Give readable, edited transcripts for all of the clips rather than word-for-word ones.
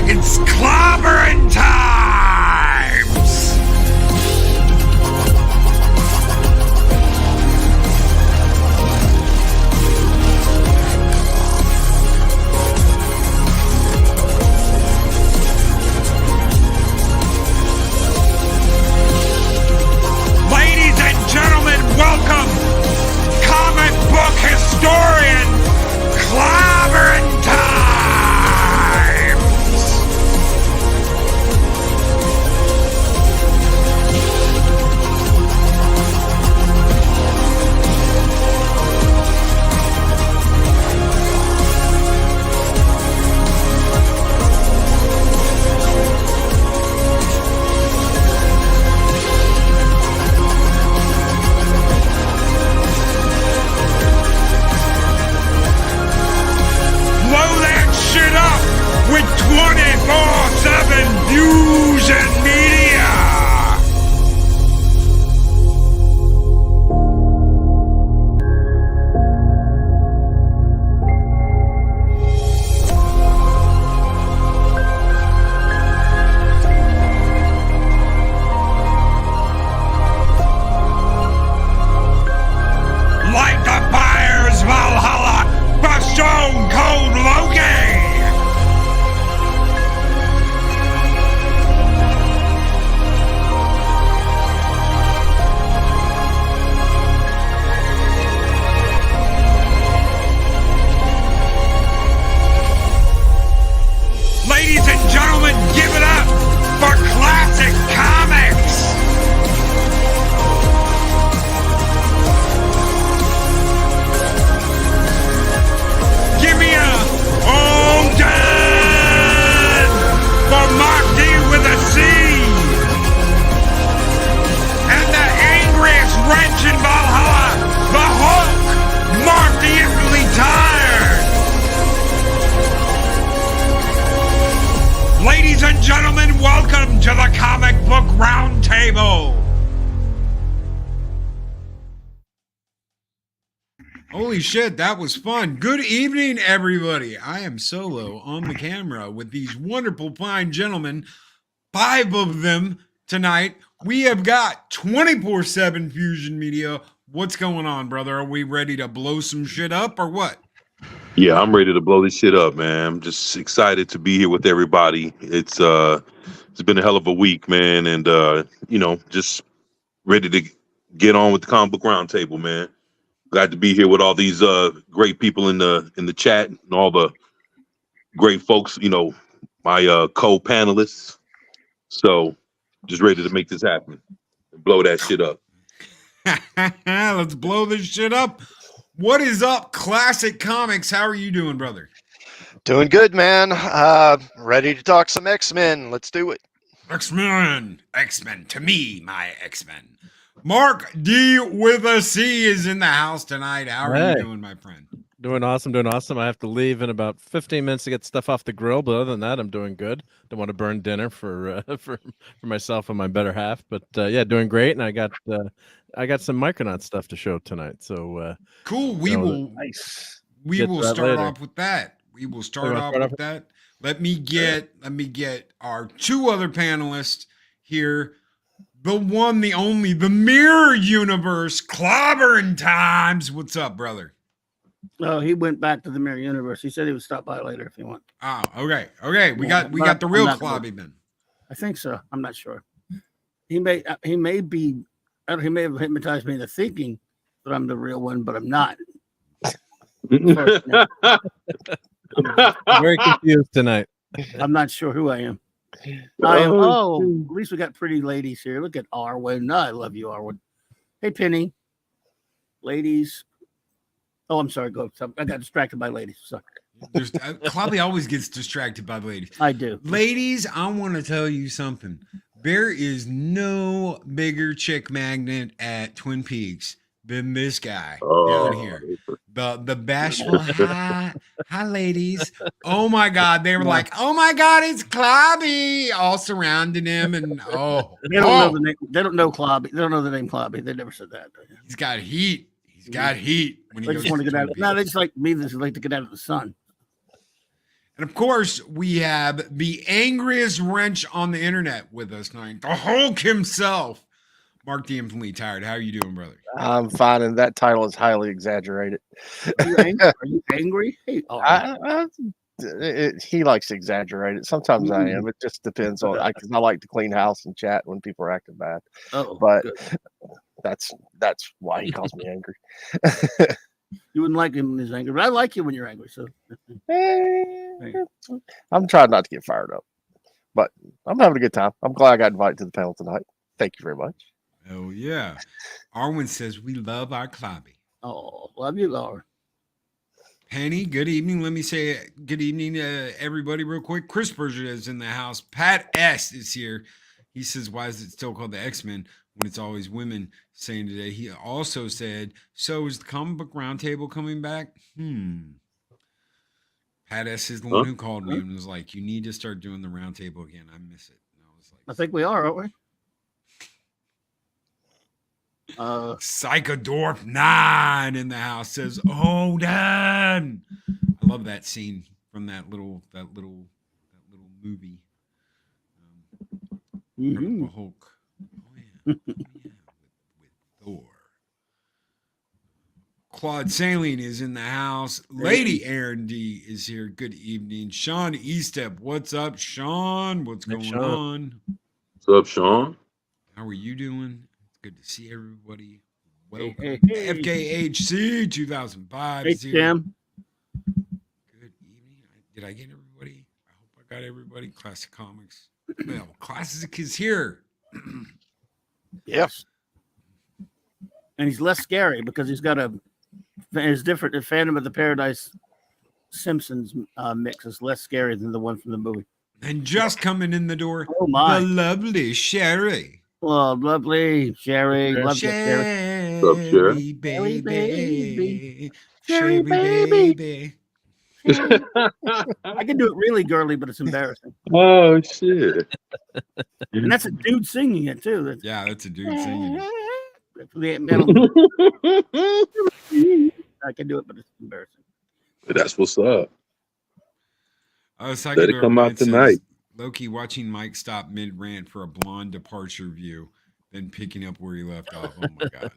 It's clobbering times! Ladies and gentlemen, welcome, comic book historian, Clobbering Times! Blow that shit up with 24/7 views and media. Like the buyer's Valhalla for Stone Cold Loki. Ladies and gentlemen, give it up for Classic Comics. Give me a home dad for Mark D with a C. And the angriest wrench in Valhalla, the Hulk, Mark the Infinitely Tired. Ladies and gentlemen, welcome to the Comic Book Roundtable. Holy shit, that was fun. Good evening, everybody. I am solo on the camera with these wonderful, fine gentlemen, 5 of them tonight. We have got 24/7 Fusion Media. What's going on, brother? Are we ready to blow some shit up or what? Yeah, I'm ready to blow this shit up, man. I'm just excited to be here with everybody. It's been a hell of a week, man, and just ready to get on with the comic book roundtable, man. Glad to be here with all these great people in the chat and all the great folks, my co-panelists. So just ready to make this happen and blow that shit up. Let's blow this shit up. What is up, Classic Comics? How are you doing, brother? Doing good, man. Ready to talk some X-Men. Let's do it. X-Men. To me, my X-Men. Mark D with a C is in the house tonight. How are you doing, my friend? Doing awesome. I have to leave in about 15 minutes to get stuff off the grill, but other than that, I'm doing good. Don't want to burn dinner for myself and my better half, but yeah, doing great. And I got some Micronaut stuff to show tonight. So cool. We will start off with that. Let me get our 2 other panelists here. The one, the only, the Mirror Universe, Clobbering Times. What's up, brother? Oh, he went back to the Mirror Universe. He said he would stop by later if you want. Oh, okay. We got the real Clobby then. I think so. I'm not sure. He may be. He may have hypnotized me into thinking that I'm the real one, but I'm not. I'm very confused tonight. I'm not sure who I am. At least we got pretty ladies here. Look at Arwen. No, I love you, Arwen. Hey, Penny. Ladies. Oh, I'm sorry. Go. I got distracted by ladies. Sorry. Clobby always gets distracted by the ladies. I do. Ladies, I want to tell you something. There is no bigger chick magnet at Twin Peaks than this guy down here. The bashful hi ladies. Oh my God. They were like, oh my God, it's Clobby, all surrounding him. And they don't know the name. They don't know Clobby. They don't know the name Clobby. They never said that. He's got heat. He's got heat when he they goes just want to get out. Peaks. No, they just like me. They just like to get out of the sun. And of course, we have the angriest wrench on the internet with us tonight, the Hulk himself, Mark the Infinitely Tired. How are you doing, brother? I'm fine, and that title is highly exaggerated. Are you angry? Hey, He likes to exaggerate it. Sometimes I am. It just depends on because I like to clean house and chat when people are acting bad. Oh, but good. that's why he calls me angry. You wouldn't like him when he's angry, but I like you when you're angry. So I'm trying not to get fired up, but I'm having a good time. I'm glad I got invited to the panel tonight. Thank you very much. Oh yeah. Arwen says we love our Clobby. Oh, love you, Laura. Penny, good evening. Let me say good evening to everybody real quick. Chris Berger is in the house. Pat S is here. He says, why is it still called the X-Men when it's always women saying today? He also said, so is the comic book roundtable coming back? Pat S is the one who called me and was like, you need to start doing the roundtable again. I miss it. And I was like, I think we are, aren't we? Psychodorf 9 in the house says, oh, Dad. I love that scene from that little movie. Incredible Hulk. Oh yeah. With Thor. Claude Saline is in the house. Lady Aaron D is here. Good evening. Sean Estep. What's up, Sean? What's going on? What's up, Sean? How are you doing? It's good to see everybody. Welcome. Hey. FKHC 2005 Hey, is here. Tim. Good evening. Did I get everybody? I hope I got everybody. Classic Comics. Well, Classic is here. Yes. And he's less scary because he's got it's different. The Phantom of the Paradise Simpsons mix is less scary than the one from the movie. And just coming in the door, oh my, the lovely Sherry. Oh, lovely Sherry. Love you, Sherry. What's up, Sherry? Baby. Sherry, baby. Sherry. I can do it really girly, but it's embarrassing. Oh shit! And that's a dude singing it too. That's a dude singing it. I can do it, but it's embarrassing. That's what's up. Let it come out tonight. Loki watching Mike stop mid rant for a blonde departure view, then picking up where he left off. Oh my god!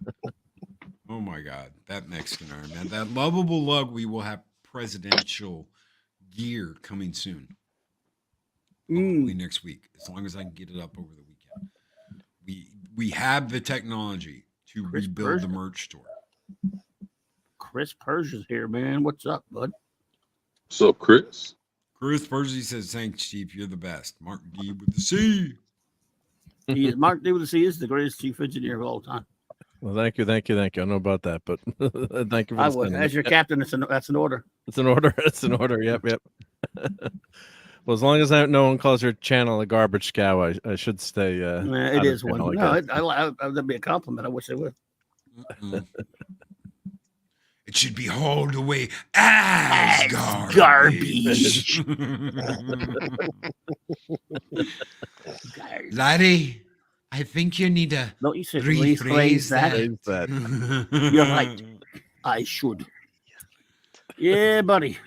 Oh my god! That Mexican arm, man. That lovable lug. We will have presidential gear coming soon. Probably next week, as long as I can get it up over the weekend. We have the technology to rebuild the merch store. Chris Persia's here, man. What's up, bud? What's up, Chris? Chris Persia says, thanks, Chief. You're the best. Mark D with the C. Mark D with the C is the greatest chief engineer of all time. Well, thank you. I don't know about that, but thank you for as your captain, that's an order. It's an order. It's an order. Yep. Well, as long as no one calls your channel a garbage cow, I should stay. It is one. No, that'd be a compliment. I wish they would. It should be hauled away as garbage. Laddie, I think you need to rephrase that. You're right. I should. Yeah, buddy.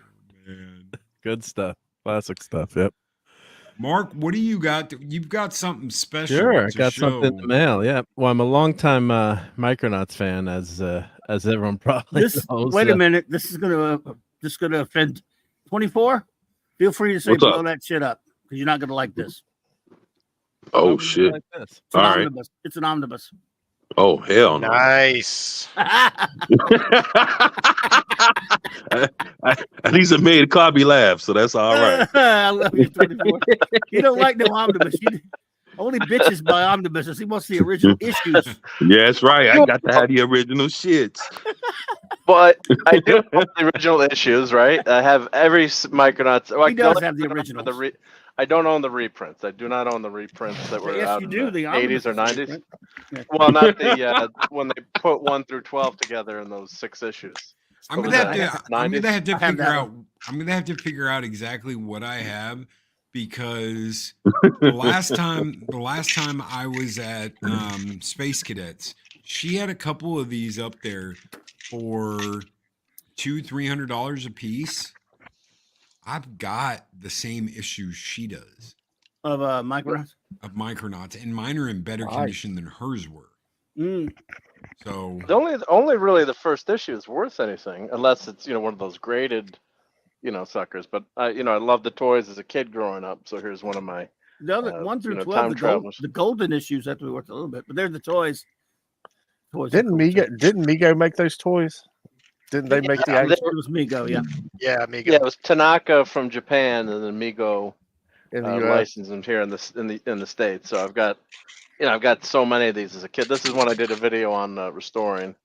Man. Good stuff. Classic stuff. Yep. Mark, what do you got? You've got something special. Sure, I got something in the mail. Yeah. Well, I'm a longtime Micronauts fan, as everyone probably knows. Wait a minute. This is gonna offend 24. Feel free to say blow that shit up because you're not gonna like this. Oh shit! Like this. It's an omnibus. It's an omnibus. Oh hell no! Nice. At least it made Clobby laugh, so that's all right. I love you, 24. You don't like no omnibus. Only bitches buy omnibuses. He wants the original issues. Yeah, that's right. I got to have the original shits. But I do have the original issues, right? I have every Micronauts. He does have the original. I don't own the reprints. I do not own the reprints that were out in the 80s or 90s. Yeah. Well, not the when they put 1 through 12 together in those 6 issues. I'm gonna have to figure out exactly what I have, because the last time I was at Space Cadets, she had a couple of these up there for $200-$300 a piece. I've got the same issues she does Of Micronauts. of Micronauts, and mine are in better Nice. condition than hers were. Mm. So Only really the first issue is worth anything, unless it's one of those graded, suckers. But I loved the toys as a kid growing up. So here's one of my The other 1 through 12, time travelers. the golden issues have to be worth a little bit, but they're the toys. Didn't Mego make those toys? Didn't they make the It actual was Mego, yeah. Yeah, Amigo. Yeah, it was Tanaka from Japan, and then Migo in the US? licensed them here in the States. So I've got so many of these as a kid. This is one I did a video on restoring.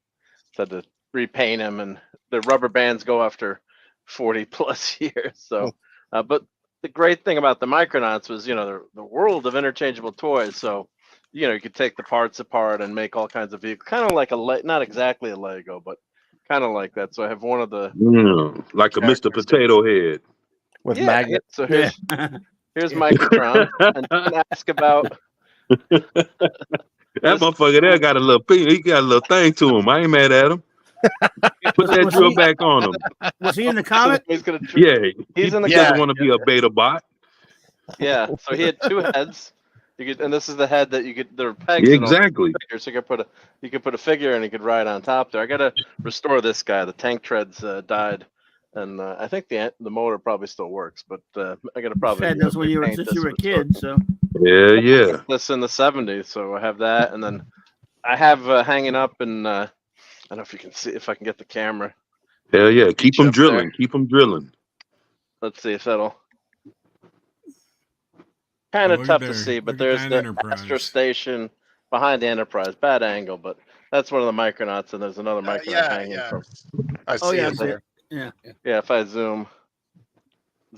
So I had to repaint them, and the rubber bands go after 40 plus years. So, but the great thing about the Micronauts was, the world of interchangeable toys. So, you could take the parts apart and make all kinds of vehicles, kind of like not exactly a Lego, but kind of like that. So I have one of the like a Mr. Potato Head. with magnets. So here's Microtron, and you can ask about. That motherfucker there got a little he got a little thing to him. I ain't mad at him. Put that drill back on him. Was he in the comic? He's in the doesn't want to be a beta bot. Yeah, so he had two heads. And this is the head that you could. There are pegs. Exactly. So you could put a figure and you could ride on top there. I gotta restore this guy. The tank treads died, and I think the motor probably still works, but I gotta probably. That's when you were a kid, so. Yeah. This in the 70s, so I have that, and then I have hanging up, and I don't know if you can see if I can get the camera. Hell yeah! Keep them drilling. There. Keep them drilling. Let's see if that'll. Kind of tough to see, but there's the Astro Station behind the Enterprise. Bad angle, but that's one of the Micronauts, and there's another Micronaut hanging from. I see it there. Yeah. Yeah, if I zoom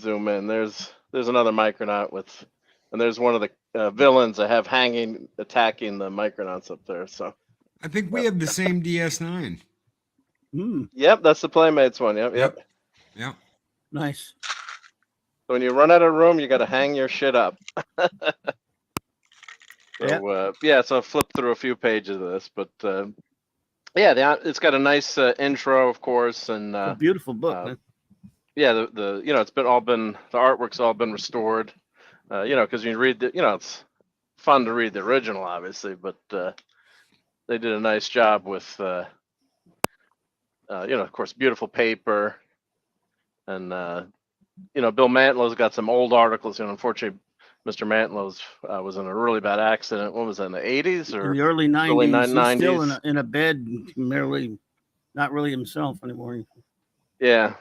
in, there's another Micronaut and there's one of the villains I have hanging, attacking the Micronauts up there. So I think we have the same DS9. Yep, that's the Playmates one. Yep. Nice. So when you run out of room, you got to hang your shit up. So I'll flip through a few pages of this, but it's got a nice intro, of course, and a beautiful book. Man. Yeah, it's the artwork's all been restored. Because you read it's fun to read the original, obviously, but they did a nice job with, of course, beautiful paper, and Bill Mantlow's got some old articles. Unfortunately, Mr. Mantlow's was in a really bad accident. What was that, in the 80s or in the early 90s? Early He's 90s. still in a bed, merely not really himself anymore. Yeah,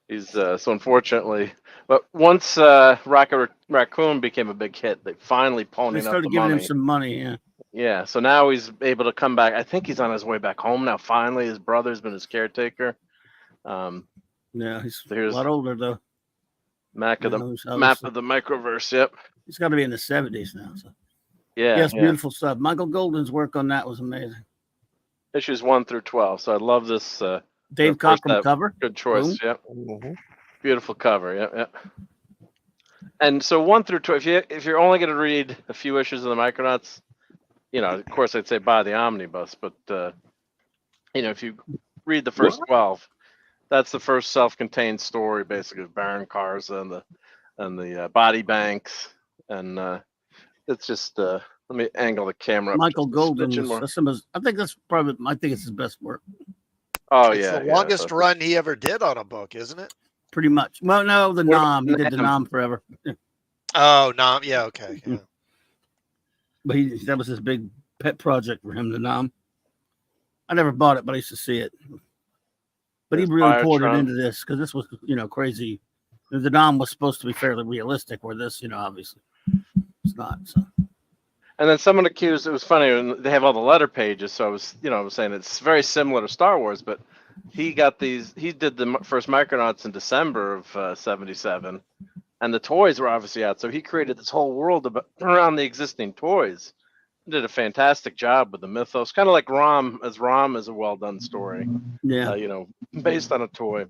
he's so unfortunately. But once Rocket Raccoon became a big hit, they finally ponied up the money. They started giving him some money, yeah. Yeah, so now he's able to come back. I think he's on his way back home now. Finally, his brother's been his caretaker. Yeah, he's a lot older though. Map of the Microverse. Yep. He's got to be in the 70s now. So. Yeah. Yes, beautiful stuff. Michael Golden's work on that was amazing. Issues 1 through 12. So I love this. Dave Cockrum cover. Good choice. Boom. Yep. Beautiful cover. Yep. And so 1 through 12. If you're only going to read a few issues of the Micronauts, of course I'd say buy the omnibus. But if you read the first 12. That's the first self-contained story, basically, of Baron Karza and the body banks, and it's just let me angle the camera. Michael Golden. I think it's his best work. Oh it's the longest run he ever did on a book, isn't it? Pretty much. Well, no, the Nom. He did the Nom forever. Oh, Nom. Yeah, okay. Yeah. But that was his big pet project for him, the Nom. I never bought it, but I used to see it. But he really poured it into this because this was, crazy. The Nom was supposed to be fairly realistic, where this, obviously, it's not. So. And then someone accused, it was funny, they have all the letter pages. So I was saying it's very similar to Star Wars, but he did the first Micronauts in December of 77, and the toys were obviously out. So he created this whole world around the existing toys. Did a fantastic job with the mythos, kind of like Rom is a well-done story. Yeah, based on a toy.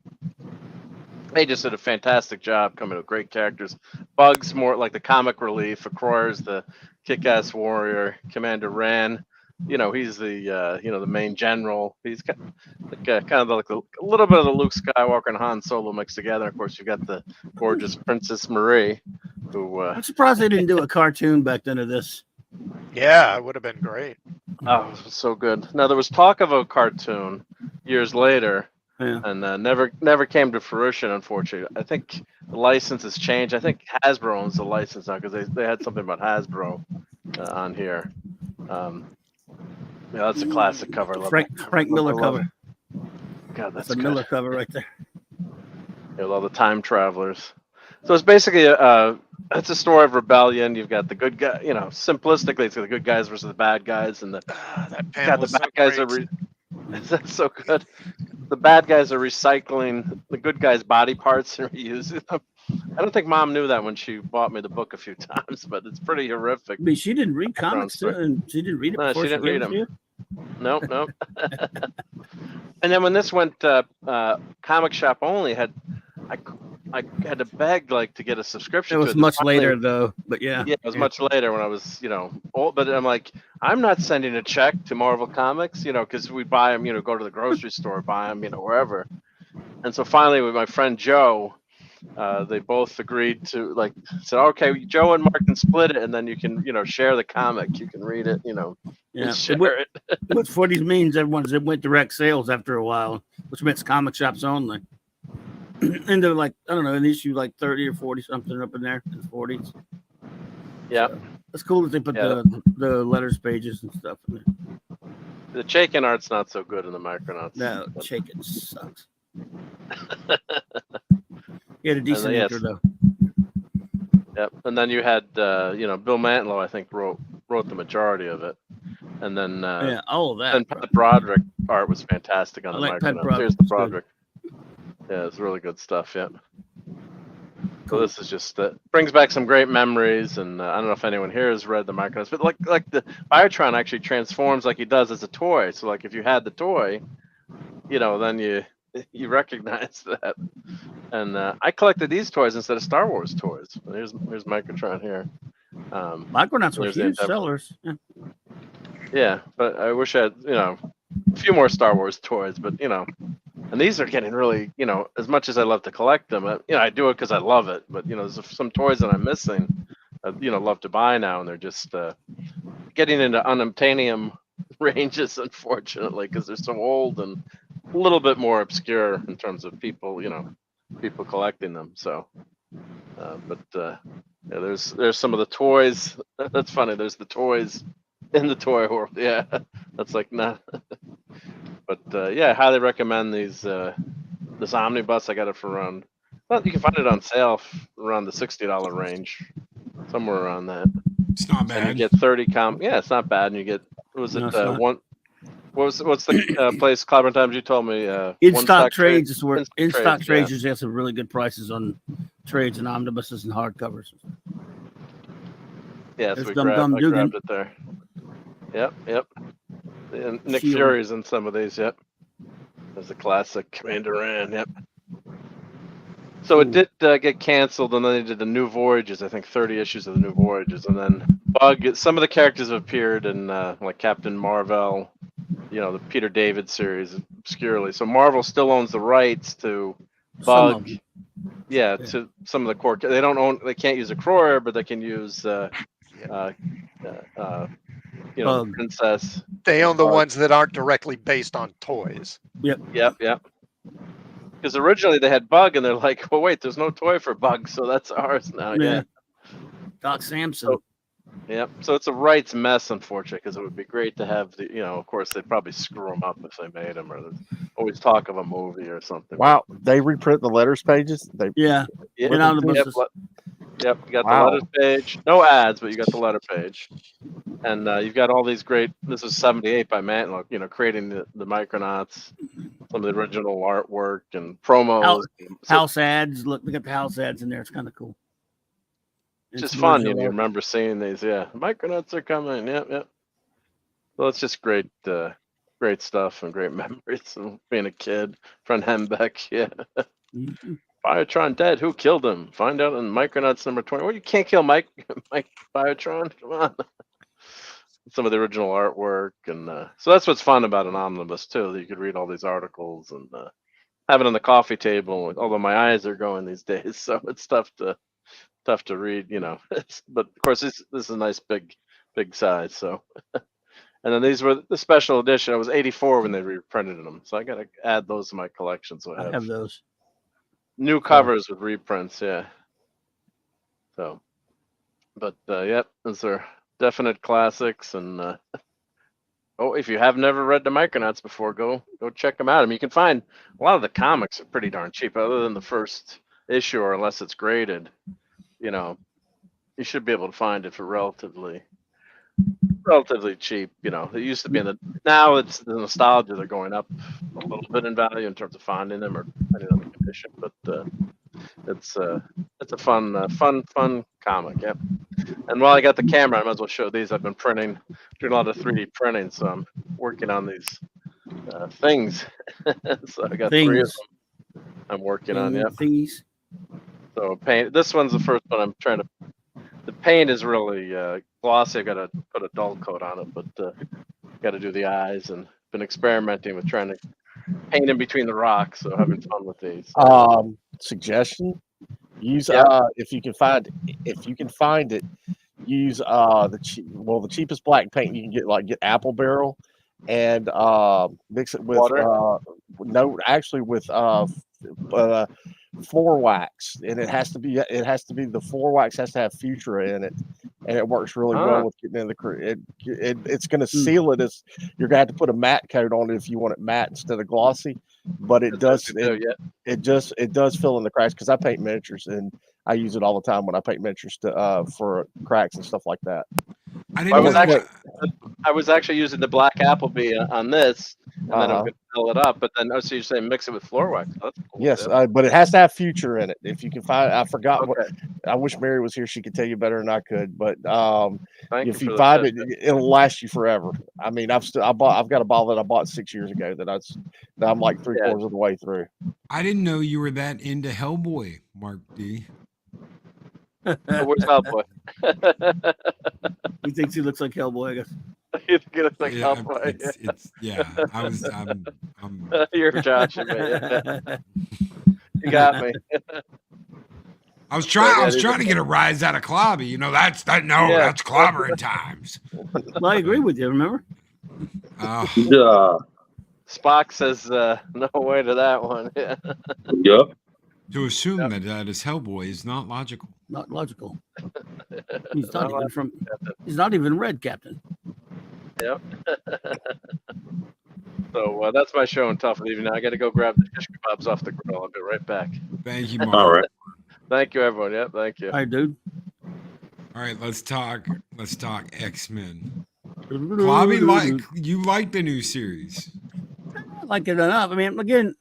They just did a fantastic job coming with great characters. Bug's more like the comic relief. Acroyer's the kick-ass warrior. Commander Ran, he's the the main general. He's kind of like a little bit of the Luke Skywalker and Han Solo mixed together. Of course, you got the gorgeous Princess Marie, who I'm surprised they didn't do a cartoon back then of this. Yeah, it would have been great. oh, it was so good. Now there was talk of a cartoon years later, Yeah. and never came to fruition. Unfortunately, I think the license has changed. I think Hasbro owns the license now because they had something about Hasbro on here. Yeah, that's a classic cover. I love that cover. Frank Miller I love cover. it. God, That's that's a good. Miller cover right there. Yeah, with all the time travelers. So it's basically it's a story of rebellion. You've got the good guy, simplistically, it's the good guys versus the bad guys, and That the panel was so bad guys great. that's so good. The bad guys are recycling the good guys' body parts and reusing them. I don't think Mom knew that when she bought me the book a few times, but it's pretty horrific. I mean, she didn't read comics too, and she didn't read it No, before she didn't read gave it to you? Nope. And then when this went comic shop only, I had to beg to get a subscription. It was to much Finally- later though, but yeah. Yeah, it was much later when I was, old. But I'm like, I'm not sending a check to Marvel Comics, because we buy them, go to the grocery store, buy them, wherever. And so finally, with my friend Joe, they both agreed to said, okay, Joe and Mark can split it, and then you can, share the comic. You can read it, Yeah. and share it. Which what these means, it went direct sales after a while, which meant comic shops only. And they're like, I don't know, an issue like 30 or 40 something up in there in the 40s. Yeah. So, it's cool that they put Yeah. the letters pages and stuff in there. The Chaykin art's not so good in the Micronauts. No, but- Chaykin sucks. He had a decent yes. intro though. Yep. And then you had, Bill Mantlo, I think, wrote the majority of it. And then, Yeah, all of that. and Pat Broderick art was fantastic on I the like Pat Micronauts. Broderick. Here's the It's good. Broderick. Yeah, it's really good stuff. Yep. So this is just brings back some great memories, and I don't know if anyone here has read the Micronauts, but like the Biotron actually transforms like he does as a toy. So like if you had the toy, then you recognize that. And I collected these toys instead of Star Wars toys. Here's Microtron here. Micronauts were There's the huge Endeavor. sellers. Yeah. Yeah, but I wish I had a few more Star Wars toys, but and these are getting really, as much as I love to collect them, I do it because I love it. But there's some toys that I'm missing, love to buy now, and they're just getting into unobtainium ranges, unfortunately, because they're so old and a little bit more obscure in terms of people, people collecting them. So, yeah, there's some of the toys. That's funny. There's the toys in the toy world. Yeah, that's like not. But yeah, I highly recommend these. This omnibus, I got it for around. Well, you can find it on sale around the $60 range, somewhere around that. It's not And you bad. get 30 Yeah, it's not bad. And you get what's No, it's not. what's the place? Clever Times, you told me. In One stock Stock trades is where In Stock in stock Trades, trades usually have some really good prices on trades and omnibuses and hardcovers. Yeah, so There's we Dum Dum I Dugan. grabbed it there. Yep. And Nick Shield. Fury's in some of these. Yep. There's the classic Commander Rand. Yep. So it did get canceled, and then they did the New Voyages. I think 30 issues of the New Voyages, and then Bug. Some of the characters have appeared in like Captain Marvel, the Peter David series obscurely. So Marvel still owns the rights to Some of Bug. them. Yeah, to some of the core. They don't own. They can't use a Croyer, but they can use Bug. Princess. They own the ones that aren't directly based on toys. Yep. Because originally they had Bug, and they're like, "Well, wait, there's no toy for Bug, so that's ours now." Yeah. Doc Samson. So- Yep. So it's a rights mess, unfortunately, because it would be great to have the. Of course, they'd probably screw them up if they made them, or there's always talk of a movie or something. Wow, they reprint the letters pages. They Yeah. Yep. And omnibuses. Yep. You got Wow. the letters page. No ads, but you got the letter page. And you've got all these great. This was '78 by Mantlo, creating the Micronauts, some of the original artwork and promos. House ads. Look, they got the house ads in there. It's kind of cool. It's just some fun, original you art. remember seeing these. Yeah, Micronauts are coming. Yep. Well, it's just great, great stuff and great memories of being a kid. Friend Hembeck, yeah. Mhm. Biotron dead. Who killed him? Find out in Micronauts number 20. Well, you can't kill Mike Biotron. Come on. some of the original artwork, and so that's what's fun about an omnibus too. That you could read all these articles and have it on the coffee table. Although my eyes are going these days, so it's tough to read, but of course this is a nice big size. So, and then these were the special edition. I was 84 when they reprinted them, so I got to add those to my collection. So I have those. new covers with reprints, yeah. So, but yep, those are definite classics. And oh, if you have never read the Micronauts before, go check them out. I mean, you can find a lot of the comics are pretty darn cheap, other than the first issue, or unless it's graded. You should be able to find it for relatively cheap. It used to be now it's the nostalgia. They're going up a little bit in value in terms of finding them or depending on the condition. But it's a fun comic. Yep. And while I got the camera, I might as well show these. I've been doing a lot of 3D printing, so I'm working on these things. So I got three of them I'm working on. Yep. Thingies. So paint. This one's the first one I'm trying to. The paint is really glossy. I got to put a dull coat on it, but got to do the eyes, and been experimenting with trying to paint in between the rocks. So having fun with these. Suggestion: use if you can find it, use the cheapest black paint you can get. Like get apple barrel, and mix it with water. Floor wax, and it has to be the floor wax has to have Futura in it, and it works really well with getting in the it's going to seal it. As you're going to have to put a matte coat on it if you want it matte instead of glossy, but it does fill in the cracks, because I paint miniatures and I use it all the time when I paint miniatures for cracks and stuff like that. I was actually using the black Appleby on this, and then I'm going to fill it up. But then, so you're saying mix it with floor wax? That's cool. Yes, but it has to have Future in it. If you can find, I forgot what. I wish Mary was here; she could tell you better than I could. But if you find it, it'll last you forever. I mean, I've got a bottle that I bought 6 years ago that I'm like 3/4 of the way through. I didn't know you were that into Hellboy, Mark D. Where's Hellboy? He thinks he looks like Hellboy, I guess. You think he looks like Hellboy? I'm You're joshing me. You got me. I was trying to get a rise out of Clobby. That's clobbering times. Well, I agree with you, remember? Spock says no way to that one. Yeah. Yep. To assume that is Hellboy is not logical. Not logical. He's not even red, Captain. Yep. So that's my show and tough evening. I got to go grab the fish kebabs off the grill. I'll be right back. Thank you, Mark. All right. Thank you, everyone. Yep, thank you. All right, dude. All right, let's talk X-Men. Clobby, you like the new series? I like it enough. I mean, again,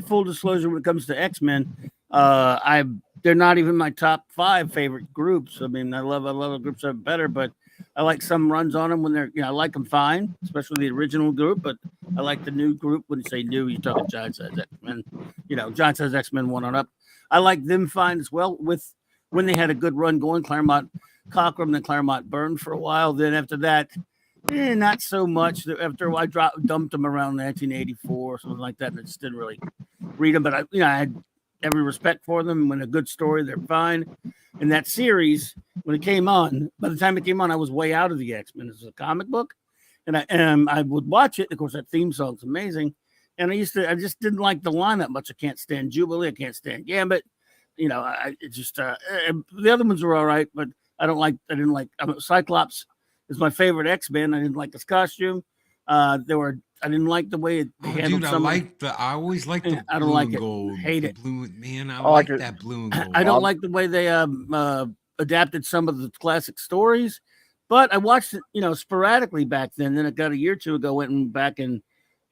full disclosure when it comes to X-Men, they're not even my top 5 favorite groups. I mean, I love the groups that are better, but I like some runs on them when they're, I like them fine, especially the original group, but I like the new group. When you say new, you're talking Giant Size X-Men, Giant Size X-Men 1 on up. I like them fine as well with when they had a good run going. Claremont Cockrum, then Claremont burned for a while. Then after that, not so much. After I dumped them around 1984 or something like that, and I just didn't really read them. But I had every respect for them. When a good story, they're fine. And that series, when it came on, by the time it came on, I was way out of the X-Men as a comic book, and I would watch it. Of course, that theme song's amazing. And I just didn't like the lineup much. I can't stand Jubilee. I can't stand Gambit. The other ones were all right, but I didn't like Cyclops is my favorite X-Men. I didn't like his costume. I didn't like the way it handled I always liked the I don't blue like and it. gold. Hate it. Blue, man, I like that blue and gold. I don't like the way they adapted some of the classic stories, but I watched it, sporadically back then. Then it got a year or two ago, went back and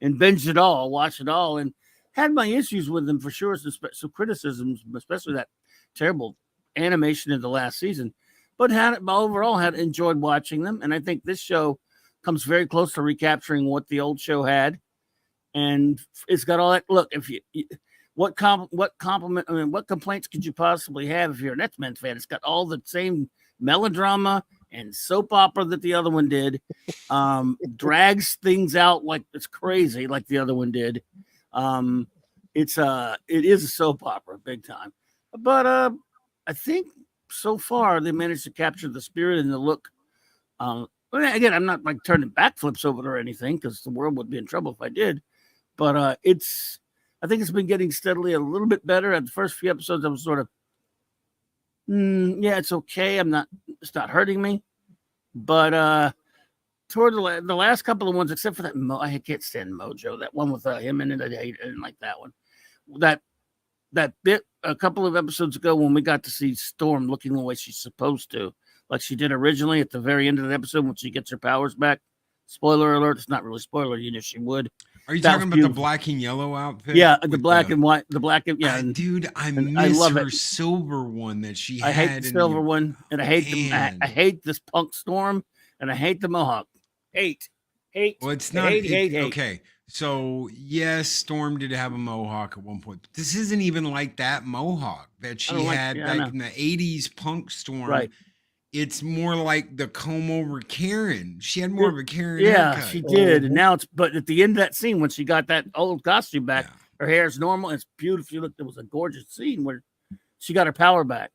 binged it all, watched it all, and had my issues with them for sure. Some criticisms, especially that terrible animation in the last season, but overall had enjoyed watching them. And I think this show comes very close to recapturing what the old show had, and it's got all that. Look, what complaints could you possibly have if you're an X-Men fan? It's got all the same melodrama and soap opera that the other one did. Drags things out like it's crazy, like the other one did. It is a soap opera, big time. But I think so far they managed to capture the spirit and the look. Again, I'm not like turning backflips over it or anything because the world would be in trouble if I did. But I think it's been getting steadily a little bit better. At the first few episodes, I was sort of, yeah, it's okay. It's not hurting me. But toward the last couple of ones, except for that, I can't stand Mojo. That one with him in it, I didn't like that one. That bit a couple of episodes ago when we got to see Storm looking the way she's supposed to, like she did originally at the very end of the episode when she gets her powers back. Spoiler alert! It's not really spoiler. You know she would. Are you talking about the black and yellow outfit? Yeah, the black and white. The black and yeah, dude, I miss her silver one that she had. I hate the silver one, and I hate this punk Storm, and I hate the Mohawk. Hate. Well, it's not hate. Okay, so yes, Storm did have a Mohawk at one point, but this isn't even like that Mohawk that she had back in the '80s punk Storm. Right. It's more like the comb over Karen. She had more of a Karen. Yeah, haircut. she did. And now but at the end of that scene, when she got that old costume back, her hair is normal. It's beautiful. Look, it was a gorgeous scene where she got her power back.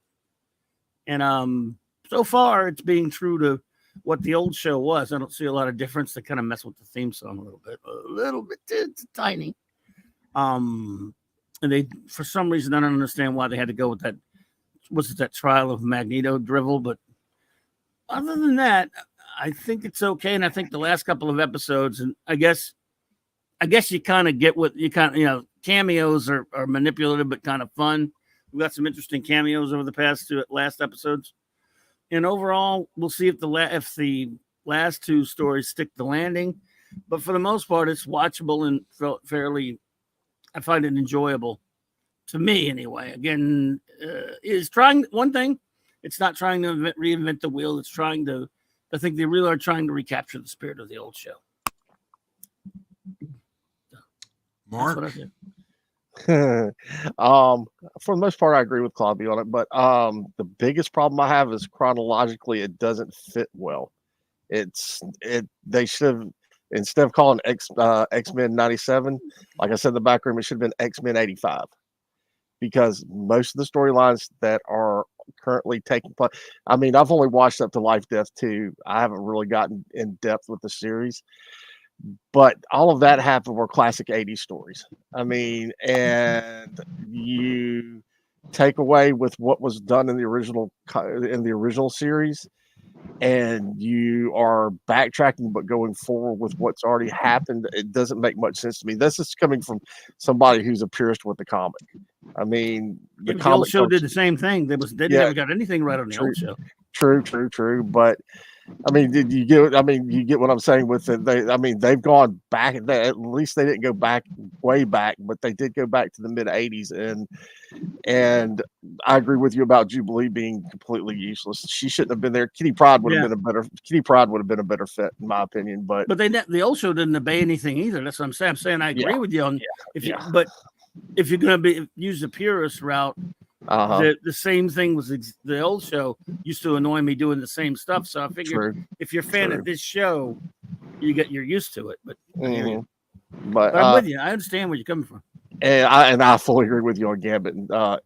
And so far, it's being true to what the old show was. I don't see a lot of difference. They kind of mess with the theme song a little bit, it's tiny. And they, for some reason, I don't understand why they had to go with that. Was it that trial of Magneto drivel? But other than that, I think it's okay. And I think the last couple of episodes, and I guess you kind of get what you cameos are manipulative, but kind of fun. We got some interesting cameos over the past last episodes. And overall, we'll see if the last two stories stick the landing. But for the most part, it's watchable and fairly, I find it enjoyable. To me, anyway. Again, is trying one thing. It's not trying to reinvent the wheel. It's trying to, I think they really are trying to recapture the spirit of the old show. Mark? For the most part, I agree with Claudia on it, but the biggest problem I have is chronologically it doesn't fit well. They should have, instead of calling X-Men 97, like I said in the back room, it should have been X-Men 85, because most of the storylines that are currently taking place, I mean, I've only watched up to Life, Death 2. I haven't really gotten in depth with the series. But all of that happened were classic 80s stories. I mean, and you take away with what was done in the original series, and you are backtracking but going forward with what's already happened. It doesn't make much sense to me. This is coming from somebody who's a purist with the comic. I mean, the old show did the same thing. They never got anything right on the old show. True. But I mean, you get what I'm saying with it. They've gone back. At least they didn't go back way back, but they did go back to the mid '80s. And I agree with you about Jubilee being completely useless. She shouldn't have been there. Kitty Pryde would have been a better fit, in my opinion. But the old show didn't obey anything either. That's what I'm saying. I'm saying I agree with you on but if you're going to use the purist route. The same thing was the old show used to annoy me doing the same stuff. So I figured if you're a fan of this show, you're used to it. But, but I'm with you. I understand where you're coming from. And I fully agree with you on Gambit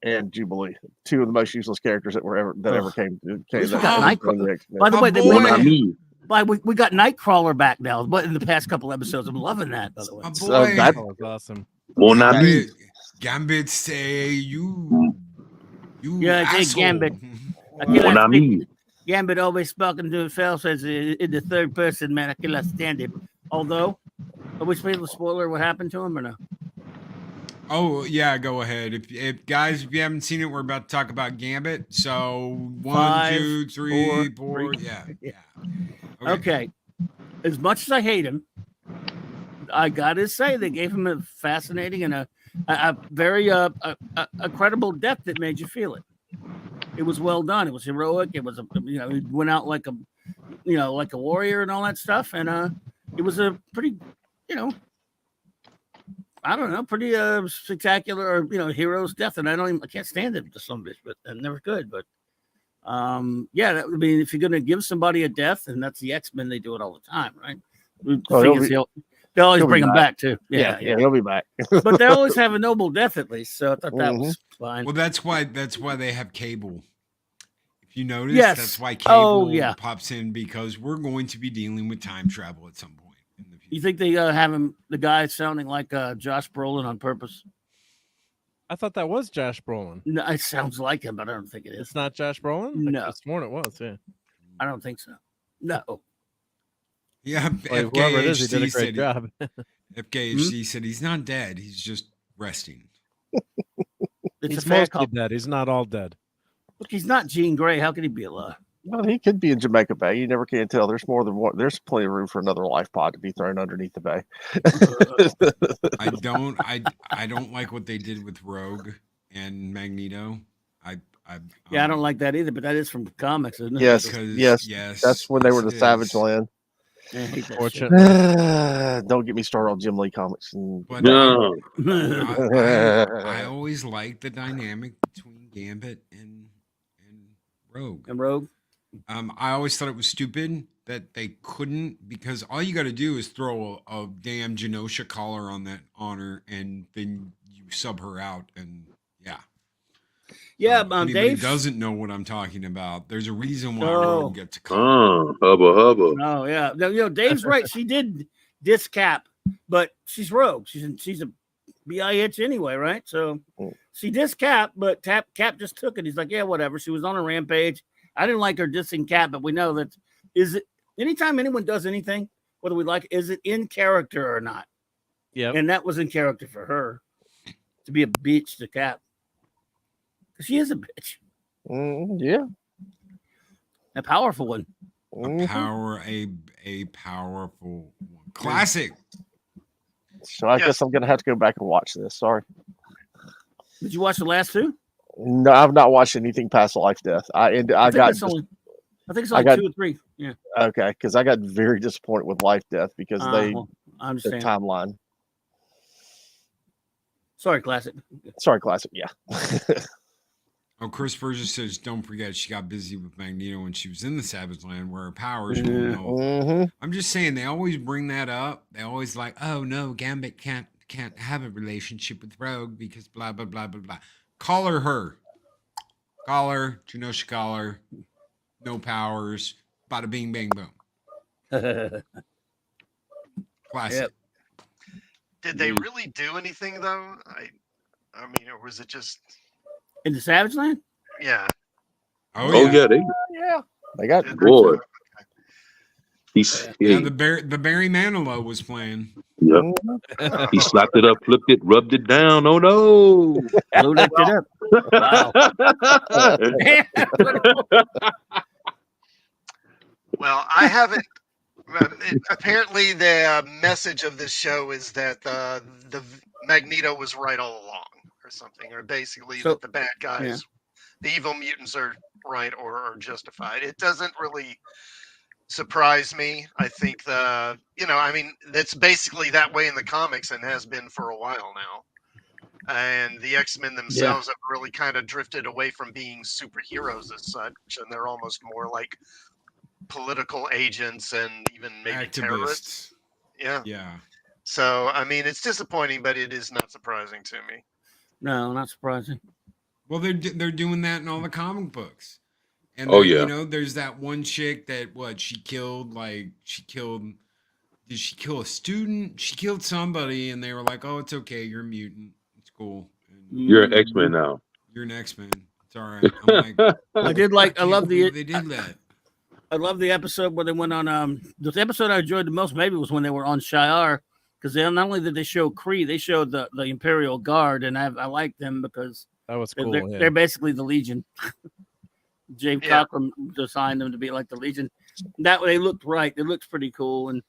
and Jubilee, two of the most useless characters that ever came. By the way, we got Nightcrawler back now. But in the past couple episodes, I'm loving that. By the way, that was awesome. Gambit say you. Hey, Gambit. Gambit always spoken to himself as in the third person, man. I cannot stand it. Although, are we supposed to spoiler what happened to him or no? Oh yeah, go ahead. If guys, if you haven't seen it, we're about to talk about Gambit. So 1, 2, 3, 4. Yeah. Okay. As much as I hate him, I gotta say they gave him a fascinating and a very a credible death that made you feel it. It was well done. It was heroic. It was he went out like a like a warrior and all that stuff. And it was a pretty pretty spectacular hero's death. And I can't stand it to some bitch, but I never could. But Yeah, that would mean if you're going to give somebody a death, and that's the X-Men, they do it all the time, right? The Oh, thing is, they always he'll be bring them back. back too. Yeah, he'll be back. But they always have a noble death at least, so I thought that was fine. Well, that's why they have Cable. If you notice, Yes. that's why Cable yeah. pops in, because we're going to be dealing with time travel at some point in the future. You think they have him, the guy sounding like Josh Brolin on purpose? I thought that was Josh Brolin. No, it sounds like him, but I don't think it is. It's not Josh Brolin? I No. could have sworn it was, yeah. I don't think so. No. Yeah, Well, whoever it is, he did a FKHC great said job. FKHC said he's not dead. He's just resting. It's He's a fan mostly call. dead. He's not all dead. Look, he's not Jean Grey. How can he be alive? Well, he could be in Jamaica Bay. You never can tell. There's more than one. There's plenty of room for another life pod to be thrown underneath the bay. I don't like what they did with Rogue and Magneto. I don't like that either, but that is from comics, isn't it? Yes. That's when they were the Savage Land. Yeah, I hate that Fortunate. Don't get me started on Jim Lee comics. But No. I always liked the dynamic between Gambit and Rogue. And Rogue. I always thought it was stupid that they couldn't, because all you got to do is throw a damn Genosha collar on that honor, and then you sub her out, and yeah. Yeah, anybody Dave doesn't know what I'm talking about. There's a reason why Oh. Rogue gets a collar. Hubba hubba. Oh yeah, no, Dave's right. She did diss Cap, but she's Rogue. She's a bitch anyway, right? So she dissed Cap, but Cap just took it. He's like, yeah, whatever. She was on a rampage. I didn't like her dissing Cap, but we know that is it. Anytime anyone does anything, whether we like, is it in character or not? Yeah, and that was in character for her to be a bitch to Cap. She is a bitch. Yeah. A powerful one. A powerful one. Classic. So I guess I'm gonna have to go back and watch this. Sorry. Did you watch the last two? No, I've not watched anything past Life Death. I think it's only 2 or 3. Yeah. Okay, because I got very disappointed with Life Death because I the understand. timeline. Sorry, Classic. Yeah. Oh, Chris Berger says, don't forget she got busy with Magneto when she was in the Savage Land where her powers were no. I'm just saying, they always bring that up. They always like, oh no, Gambit can't have a relationship with Rogue because blah blah blah blah blah. Call her. Genosha collar, no powers, bada bing bang boom. Classic. Yep. Did they really do anything though? I mean, or was it just in the Savage Land? Yeah. Oh yeah, they got boy. The Barry Manilow was playing. Yep. He slapped it up, flipped it, rubbed it down. Oh no! Blew that shit up. Wow. Well, I haven't. Apparently, the message of this show is that the Magneto was right all along, or something, or basically that the bad guys, the evil mutants, are right or are justified. It doesn't really surprise me. I think I mean, that's basically that way in the comics and has been for a while now. And the X-Men themselves have really kind of drifted away from being superheroes as such, and they're almost more like political agents and even maybe activists. Terrorists. Yeah. Yeah. So, I mean, it's disappointing, but it is not surprising to me. No, not surprising. Well, they're doing that in all the comic books. And you know, there's that one chick that did she kill a student? She killed somebody, and they were like, "Oh, it's okay, you're a mutant. It's cool. And you're an X-Men now. You're an X-Men. It's all right." I'm like, I love they did that. I love the episode where they went on. The episode I enjoyed the most maybe was when they were on Shi'ar, because not only did they show Kree, they showed the Imperial Guard, and I like them because that was cool. They're basically the Legion. James Cochran designed them to be like the Legion. That way they looked right. It looks pretty cool. And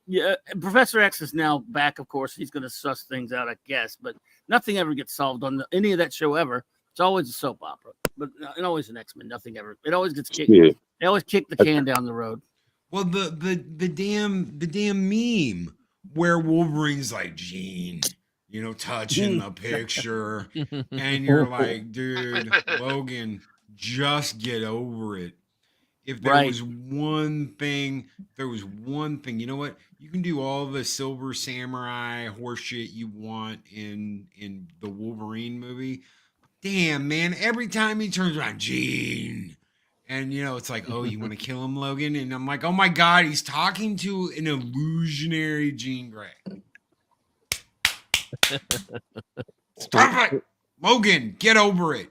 yeah, Professor X is now back. Of course, he's going to suss things out, I guess. But nothing ever gets solved on any of that show ever. It's always a soap opera, but it always an X-Men. Nothing ever. It always gets kicked. Yeah. They always kick the can down the road. Well, the damn meme where Wolverine's like, Jean, touching the picture, and you're like, dude, Logan, just get over it. If there was one thing, you know what? You can do all the Silver Samurai horseshit you want in the Wolverine movie. Damn, man, every time he turns around, Gene. And it's like, oh, you want to kill him, Logan? And I'm like, oh my God, he's talking to an illusionary Jean Grey. Stop it, Logan. Get over it.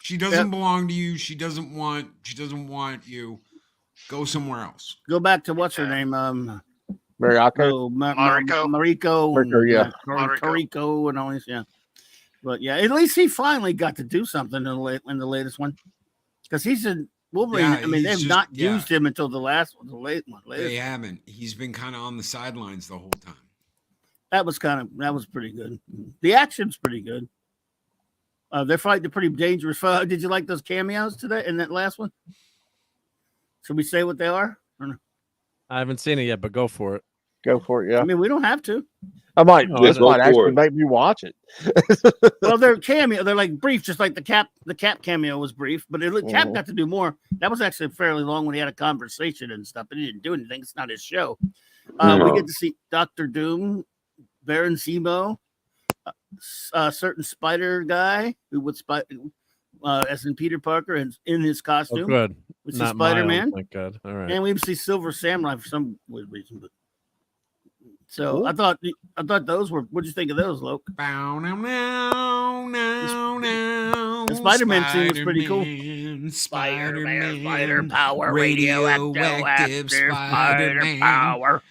She doesn't belong to you. She doesn't want you. Go somewhere else. Go back to what's her name? Mariko. Mariko. Yeah. Mariko and all this. Yeah. But yeah, at least he finally got to do something in the latest one, because he's in Wolverine. Yeah, I mean, they've not used him until the last one, the late one. They haven't. He's been kind of on the sidelines the whole time. That was pretty good. The action's pretty good. They're fighting a pretty dangerous fight. Did you like those cameos today in that last one? Should we say what they are? Or no? I haven't seen it yet, but go for it. Go for it. Yeah. I mean, we don't have to. I might. This might actually make me watch it. Well, they're cameo. They're like brief, just like the Cap cameo was brief, but Cap got to do more. That was actually fairly long when he had a conversation and stuff, but he didn't do anything. It's not his show. We get to see Dr. Doom, Baron Zemo, a certain spider guy who would as in Peter Parker and in his costume. Oh, good. We see Spider-Man. Thank God. All right. And we see Silver Samurai for some weird reason. But so I thought those were. What'd you think of those, Loke? The Spider-Man scene was pretty cool. Spider-Man, spider power, radioactive spider power.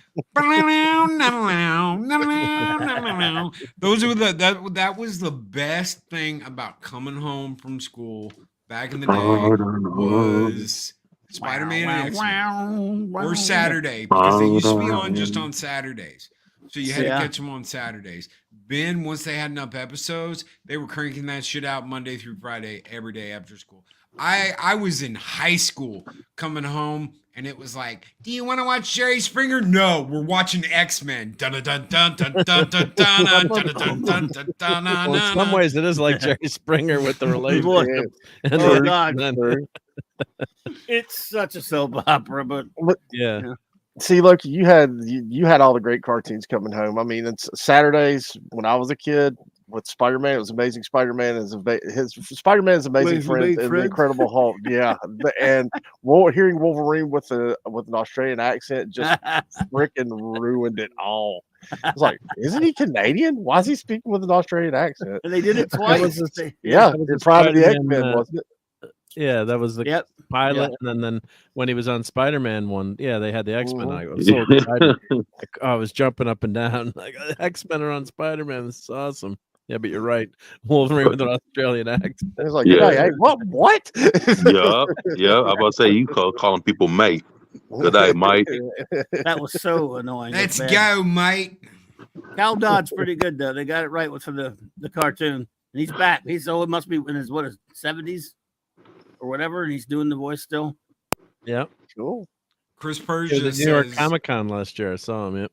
Those were that was the best thing about coming home from school back in the day was Spider-Man and X-Men. Or Saturday, because they used to be on just on Saturdays. So you had to catch them on Saturdays. Then once they had enough episodes, they were cranking that shit out Monday through Friday every day after school. I was in high school coming home, and it was like, do you want to watch Jerry Springer? No, we're watching X-Men. Well, in some ways, it is like Jerry Springer with the relationship. Oh, God. It's such a soap opera, but yeah. See, look, you had all the great cartoons coming home. I mean, it's Saturdays when I was a kid with Spider-Man. It was Amazing Spider-Man. His Spider-Man's Amazing Friends and the Incredible Hulk. Yeah, and hearing Wolverine with an Australian accent just freaking ruined it all. I was like, isn't he Canadian? Why is he speaking with an Australian accent? And they did it twice. It's Pride of the X-Men, wasn't it? Yeah, that was the pilot, and then when he was on Spider-Man one, they had the X-Men. I was so excited. I was jumping up and down like X-Men are on Spider-Man. This is awesome. Yeah, but you're right. Wolverine with an Australian accent. It was like, hey, what? Yeah. I'm about to say you calling people mate. Good day, mate. That was so annoying. Let's go, mate. Cal Dodd's pretty good though. They got it right with the cartoon. And he's back. It must be in his 70s. Or whatever, and he's doing the voice still. Yeah, cool. Chris Persia the New York Comic-Con last year. I saw him. Yep.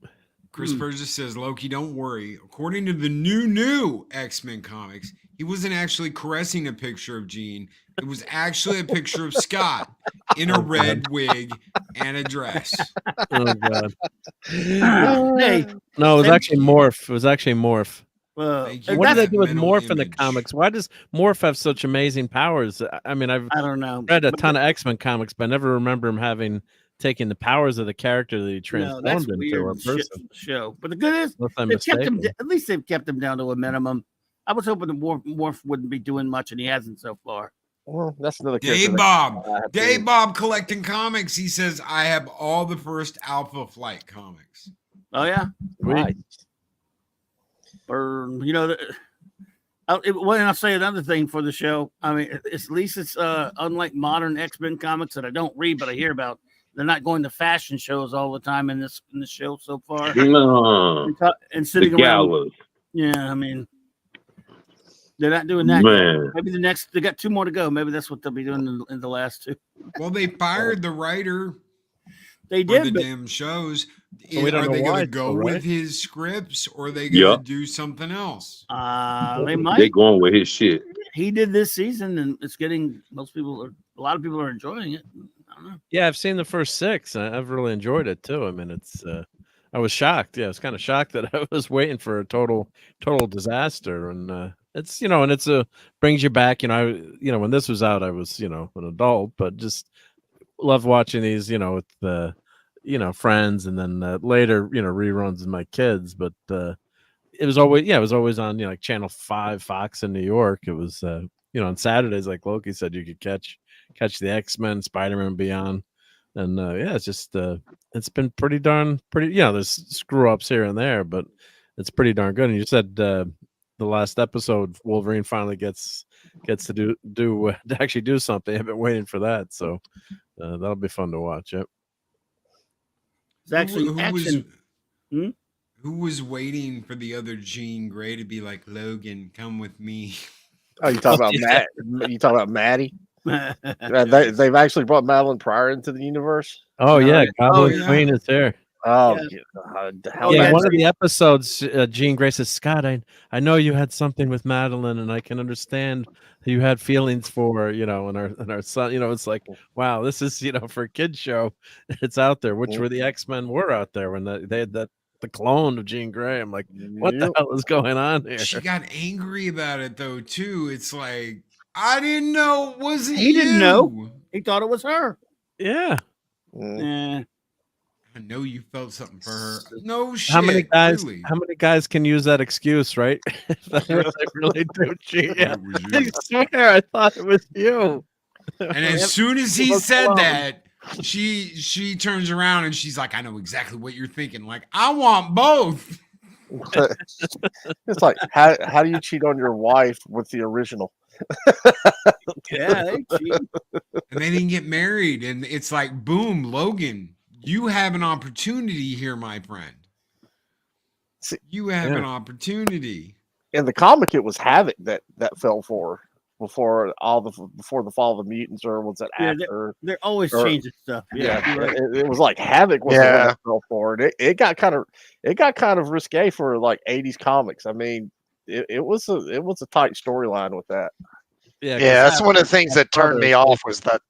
Chris Persia says, Loki, don't worry. According to the new X-Men comics, he wasn't actually caressing a picture of Jean. It was actually a picture of Scott in a red wig and a dress. Oh God. No, it was actually Morph. It was actually Morph. What do they do with Morph in the comics? Why does Morph have such amazing powers? I mean, I don't know. Read a ton of X-Men comics, but I never remember him taking the powers of the character that he transformed into a person. Show, but the good is they've kept him. At least they've kept him down to a minimum. I was hoping the Morph wouldn't be doing much, and he hasn't so far. Well, that's another. Dave Bob collecting comics. He says I have all the first Alpha Flight comics. Oh yeah, right. Or when I'll say another thing for the show, I mean, at least it's unlike modern X-Men comics that I don't read, but I hear about. They're not going to fashion shows all the time in this show so far. No, and sitting around. Yeah, I mean, they're not doing that. Man. Maybe they got 2 more to go. Maybe that's what they'll be doing in the last 2. Well, they fired the writer. They did for the damn shows. Are they going to go with his scripts, or are they going to do something else? They might. They're going with his shit. He did this season, and it's getting most people are a lot of people are enjoying it. I don't know. Yeah, I've seen the first 6. I've really enjoyed it too. I mean, it's I was shocked. Yeah, I was kind of shocked that I was waiting for a total disaster, and it's and it's a brings you back. When this was out, I was an adult, but just love watching these. With the friends, and then later reruns with my kids. But it was always on like Channel 5 Fox in New York. It was on Saturdays, like Loki said, you could catch the X-Men, Spider-Man Beyond, and it's just it's been pretty there's screw ups here and there, but it's pretty darn good. And you said the last episode Wolverine finally gets to do to actually do something. I've been waiting for that, so that'll be fun to watch. Yep. It's actually Who was waiting for the other Jean Grey to be like, Logan, come with me? Oh, you talking about Matt? You talking about Maddie? They've actually brought Madeline Pryor into the universe. Oh yeah, Goblin Queen is there. Oh, yeah. One of the episodes, Jean Grey says, "Scott, I know you had something with Madeline, and I can understand you had feelings for and our son. It's like, wow, this is for a kid show, it's out there. Which were the X-Men were out there when they had the clone of Jean Grey. I'm like, what the hell is going on here? She got angry about it though too. It's like, I didn't know it wasn't he didn't know. He thought it was her. Yeah. I know you felt something for her. No shit. How many guys? Really? How many guys can use that excuse, right? They really do cheat. Yeah. I swear, I thought it was you. And as soon as he said that, she turns around and she's like, I know exactly what you're thinking. Like, I want both. It's like, how do you cheat on your wife with the original? Yeah, they cheat. And they didn't get married. And it's like, boom, Logan, you have an opportunity here, my friend. You have an opportunity. In the comic, it was Havoc that fell for before the fall of the mutants, or was it after? They're always changing stuff. It was like Havoc was the one that fell for it. It got kind of risque for like 80s comics. I mean, it was a tight storyline with that. Yeah, that's one of the things that turned me off was that.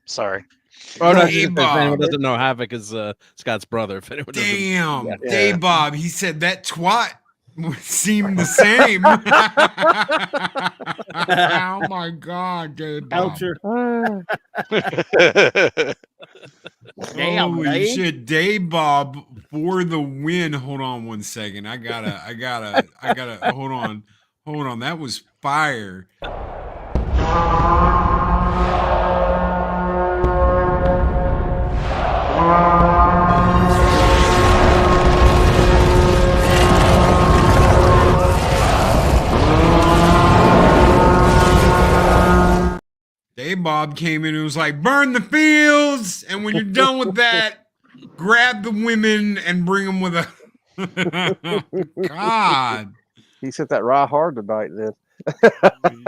Sorry. Oh no! If anyone doesn't know, Havoc is Scott's brother. If anyone doesn't, Dave Bob, he said that twat seemed the same. Oh my God, Dave Bob. Holy shit, Dave Bob for the win. Hold on one second. I gotta hold on. That was fire. Dave Bob came in and was like, burn the fields, and when you're done with that, grab the women and bring them with a God. He said that right hard tonight then. Holy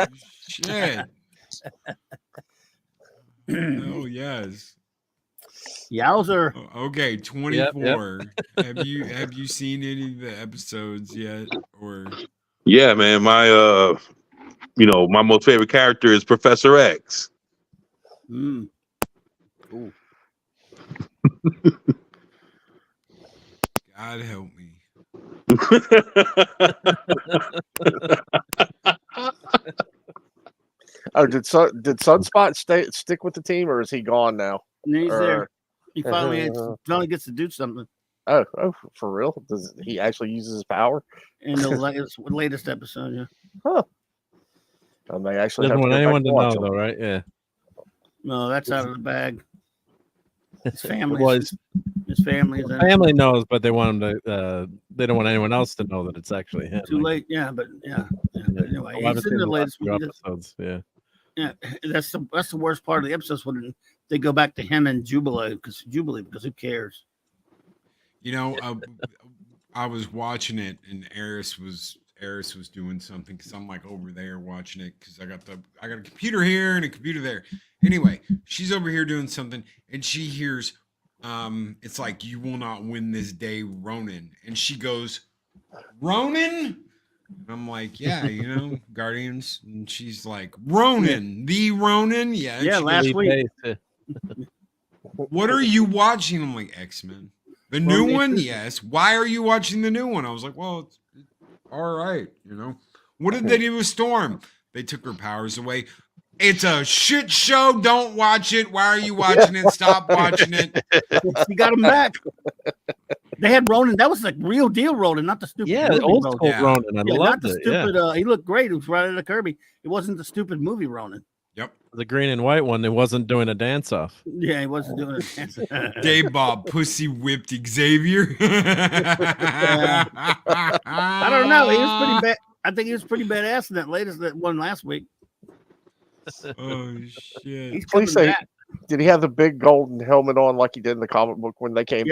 shit. Oh yes. Yowzer. Okay, 24. Yep. Have you seen any of the episodes yet? Or yeah, man, my my most favorite character is Professor X. Ooh. God help me. Oh, did Sunspot stick with the team, or is he gone now? He's there. He finally gets to do something. Oh, for real? Does he actually use his power in the latest episode? Yeah. Huh. And they actually doesn't want anyone to know, though, right? Yeah. No, that's out of the bag. His family. His family knows, but they want him to. They don't want anyone else to know that it's actually him. Too late. Yeah, but But anyway, he's in the latest episodes. Yeah. Yeah, that's the worst part of the episodes when they go back to him and Jubilee because who cares? I was watching it and Eris was doing something because I'm like over there watching it because I got a computer here and a computer there. Anyway, she's over here doing something and she hears it's like, you will not win this day, Ronan. And she goes, Ronan? And I'm like, yeah, Guardians. And she's like, Ronan, the Ronan. Yeah. Yeah, She last goes, week. what are you watching? I'm like, X-Men. The Well, new me one? too. Yes. Why are you watching the new one? I was like, well, it's all right. What did they do with Storm? They took her powers away. It's a shit show. Don't watch it. Why are you watching it? Stop watching it. She got him back. They had Ronan. That was like real deal Ronan, not the stupid movie old Ronan. school Yeah. Ronan. I Yeah, not loved the it. stupid. He looked great. It was right out of Kirby. It wasn't the stupid movie Ronan. Yep. The green and white one. They wasn't doing a dance off. Yeah, he wasn't doing it. Dave Bob pussy whipped Xavier. I don't know. He was pretty bad. I think he was pretty badass in that one last week. Oh shit! He's Please coming say, back. did he have the big golden helmet on like he did in the comic book when he came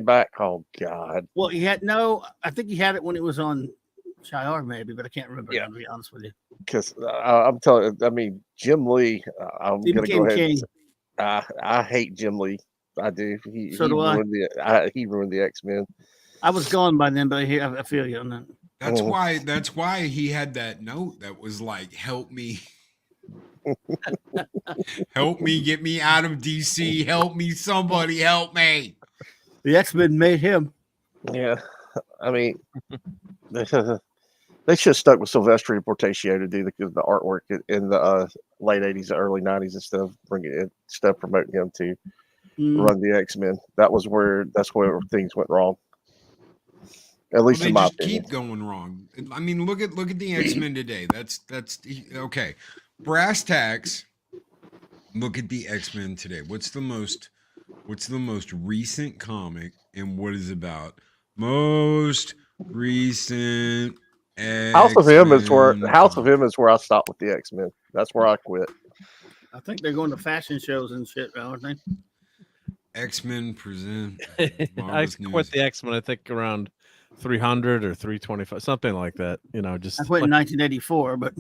back? Oh God! Well, he had no. I think he had it when it was on Shiar, maybe, but I can't remember. Yeah. To be honest with you, Because I'm telling you, I mean, Jim Lee. I'm he gonna became go ahead. king. I hate Jim Lee. I do. So do I. He ruined the X-Men. I was gone by then, but I feel you on that. That's why he had that note that was like, "Help me, help me, get me out of DC. Help me, somebody, help me." The X-Men made him. Yeah, I mean, they should have stuck with Silvestri and Portacio to do the artwork in the late '80s, early '90s, instead of promoting him to run the X-Men. That's where things went wrong. At least they in my just opinion. keep going wrong. I mean, look at the X-Men today. That's okay. Brass tacks. Look at the X-Men today. What's the most recent comic and what is it about? Most recent House of M is where I stopped with the X-Men. That's where I quit. I think they're going to fashion shows and shit, aren't they? X-Men present. I Marvelous quit News. the X-Men, I think around 300 or 325, something like that. Just I quit in 1984, but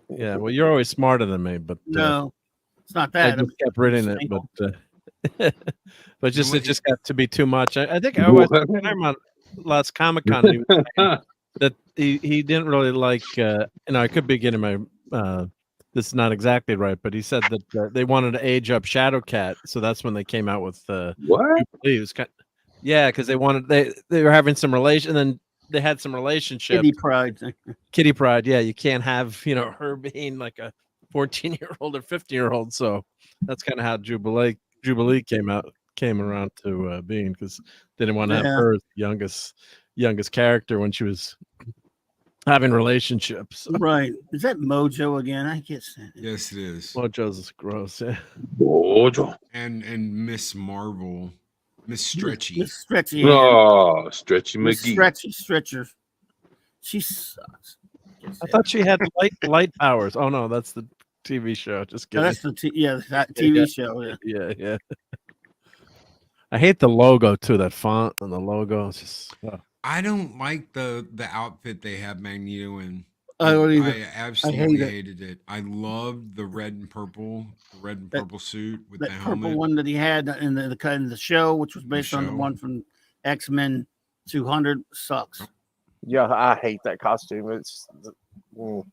yeah. Well, you're always smarter than me, but no, it's not I that. just kept reading it, but it just got to be too much. I think I What? was talking about last Comic Con that he didn't really like. I could be getting my this is not exactly right, but he said that they wanted to age up Shadowcat, so that's when they came out with What? because they were having some relation, and then they had some relationship. Kitty Pride. Yeah, you can't have her being like a 14-year-old or 15-year-old. So that's kind of how Jubilee came around to being, because they didn't want to have her as the youngest character when she was having relationships. Right. Is that Mojo again? I can't stand it. Yes, it is. Mojo's gross. Yeah. Mojo. And Miss Marvel, Miss Stretchy. Miss Stretchy. Oh, Stretchy McGee. Stretchy Stretcher. She sucks. I thought she had light powers. Oh no, that's the TV show. Just kidding. No, that's the TV show. Yeah. Yeah. I hate the logo too. That font and the logo. It's just. I don't like the outfit they have Magneto in. I don't either. I absolutely hated it. I loved the red and purple suit with the helmet. Purple one that he had in the show, which was based on the one from X-Men 200, sucks. Yeah, I hate that costume. It's with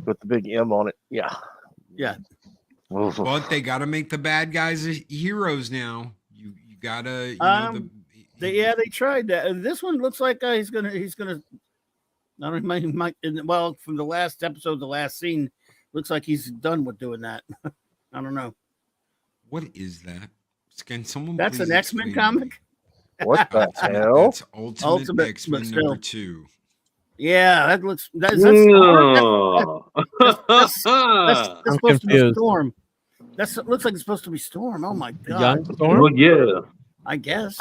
the big M on it. Yeah. But they got to make the bad guys heroes now. You gotta. They tried that. This one looks like he's gonna. I don't know. He might. Well, from the last episode, the last scene, looks like he's done with doing that. I don't know. What is that? Can someone? That's an X-Men comic. What the hell? That's Ultimate X-Men number 2. Yeah, that looks. That's supposed to be Storm. Looks like it's supposed to be Storm. Oh my god. Young Storm? Oh yeah. I guess.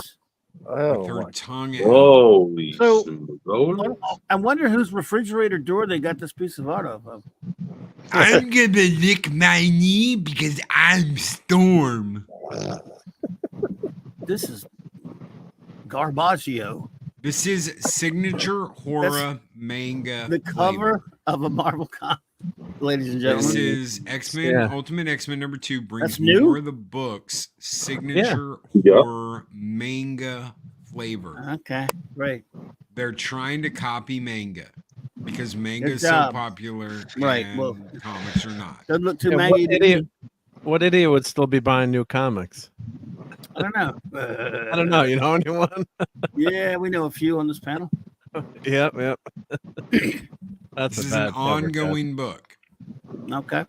With her tongue out. Holy So I wonder whose refrigerator door they got this piece of art of. I'm gonna lick my knee because I'm Storm. This is Garbaggio. This is signature horror manga. The cover of a Marvel comic, ladies and gentlemen. This is X-Men, Ultimate X-Men number 2 brings more of the book's signature horror manga flavor. Okay, great. They're trying to copy manga because manga Good is so job. popular, Right, and well- comics are not. Doesn't look too And mangy to me. what idiot would still be buying new comics? I don't know. I don't know. You know anyone? Yeah, we know a few on this panel. Yep. That's This a is an bad cover, Jeff. ongoing book. Okay.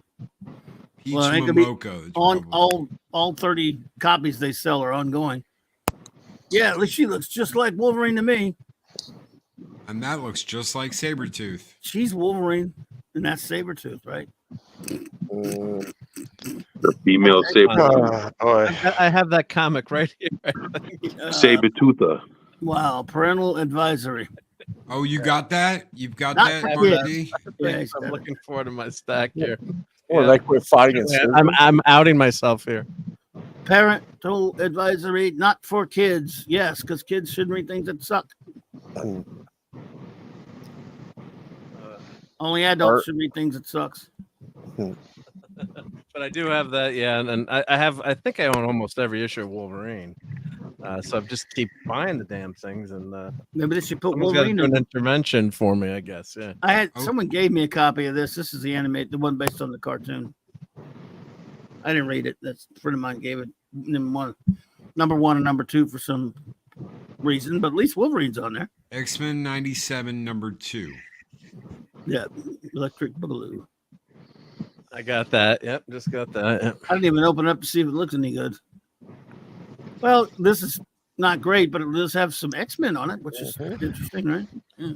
Peach Well, it ain't gonna be Momoko. is On probably- all 30 copies they sell are ongoing. Yeah, at least she looks just like Wolverine to me. and that looks just like Sabretooth. She's Wolverine, and that's Sabretooth, right? The female saber Boy. I have that comic right here. Sabertoother. Wow, parental advisory. Oh, you got that? You've got Not that, for Mark kids. D? Yeah, he's I'm got it. looking forward to my stack here. Well, they quit fighting and Yeah, I'm outing myself here. Parental advisory, not for kids. Yes, because kids shouldn't read things that suck. Only adults should read things that sucks. But I do have that, yeah, and I think I own almost every issue of Wolverine. So I just keep buying the damn things, and Maybe they should put someone's got to Wolverine do an in. intervention for me, I guess. Yeah. I had Oh. someone gave me a copy of this. This is the the one based on the cartoon. I didn't read it. That's a friend of mine gave it number one and number 2 for some reason, but at least Wolverine's on there. X-Men 97 number 2. Yeah, Electric Boogaloo. I got that. Yep, just got that. Yep. I didn't even open it up to see if it looks any good. Well, this is not great, but it does have some X-Men on it, which is interesting, right? Yeah.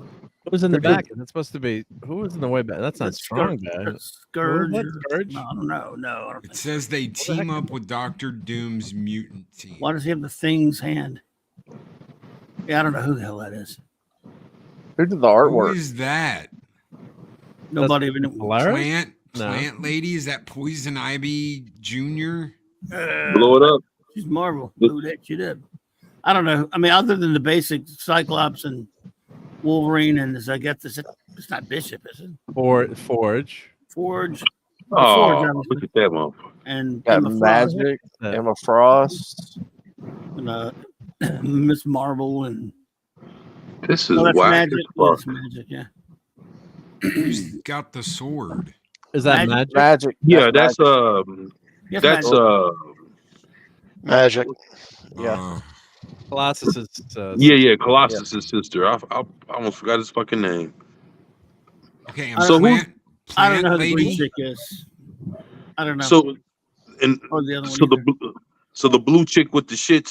Who's in the back? Is it supposed to be who was in the way back? That's not That's strong, guy. Scourge. What, or- Scourge? No, I don't know. No, I don't It think says they team up with Doctor Doom's mutant team. Why does he have the Thing's hand? Yeah, I don't know who the hell that is. Who did the Who artwork? is that? Nobody even knew. Polaris? Plant lady? Is that Poison Ivy Jr.? Blow it up. She's Marvel. Who that she did? I don't know. I mean, other than the basic Cyclops and Wolverine, and I guess it's not Bishop, is it? Forge. Forge. Oh, Forge, look at that one. and Got Emma Frost Magic, Emma Frost. and Miss Marvel and This is that's whack Magic. as Yeah, fuck. that's Magic. Yeah. Who's got the sword? Is that magic? Magic. Yeah, that's Yes, that's Magic. Magic. Yeah. Colossus is yeah, Colossus' sister. I almost forgot his fucking name. Okay, I So Plant, I don't know who Plant the green lady. chick is. I don't know. So and or the other one. so either. the blue chick with the shit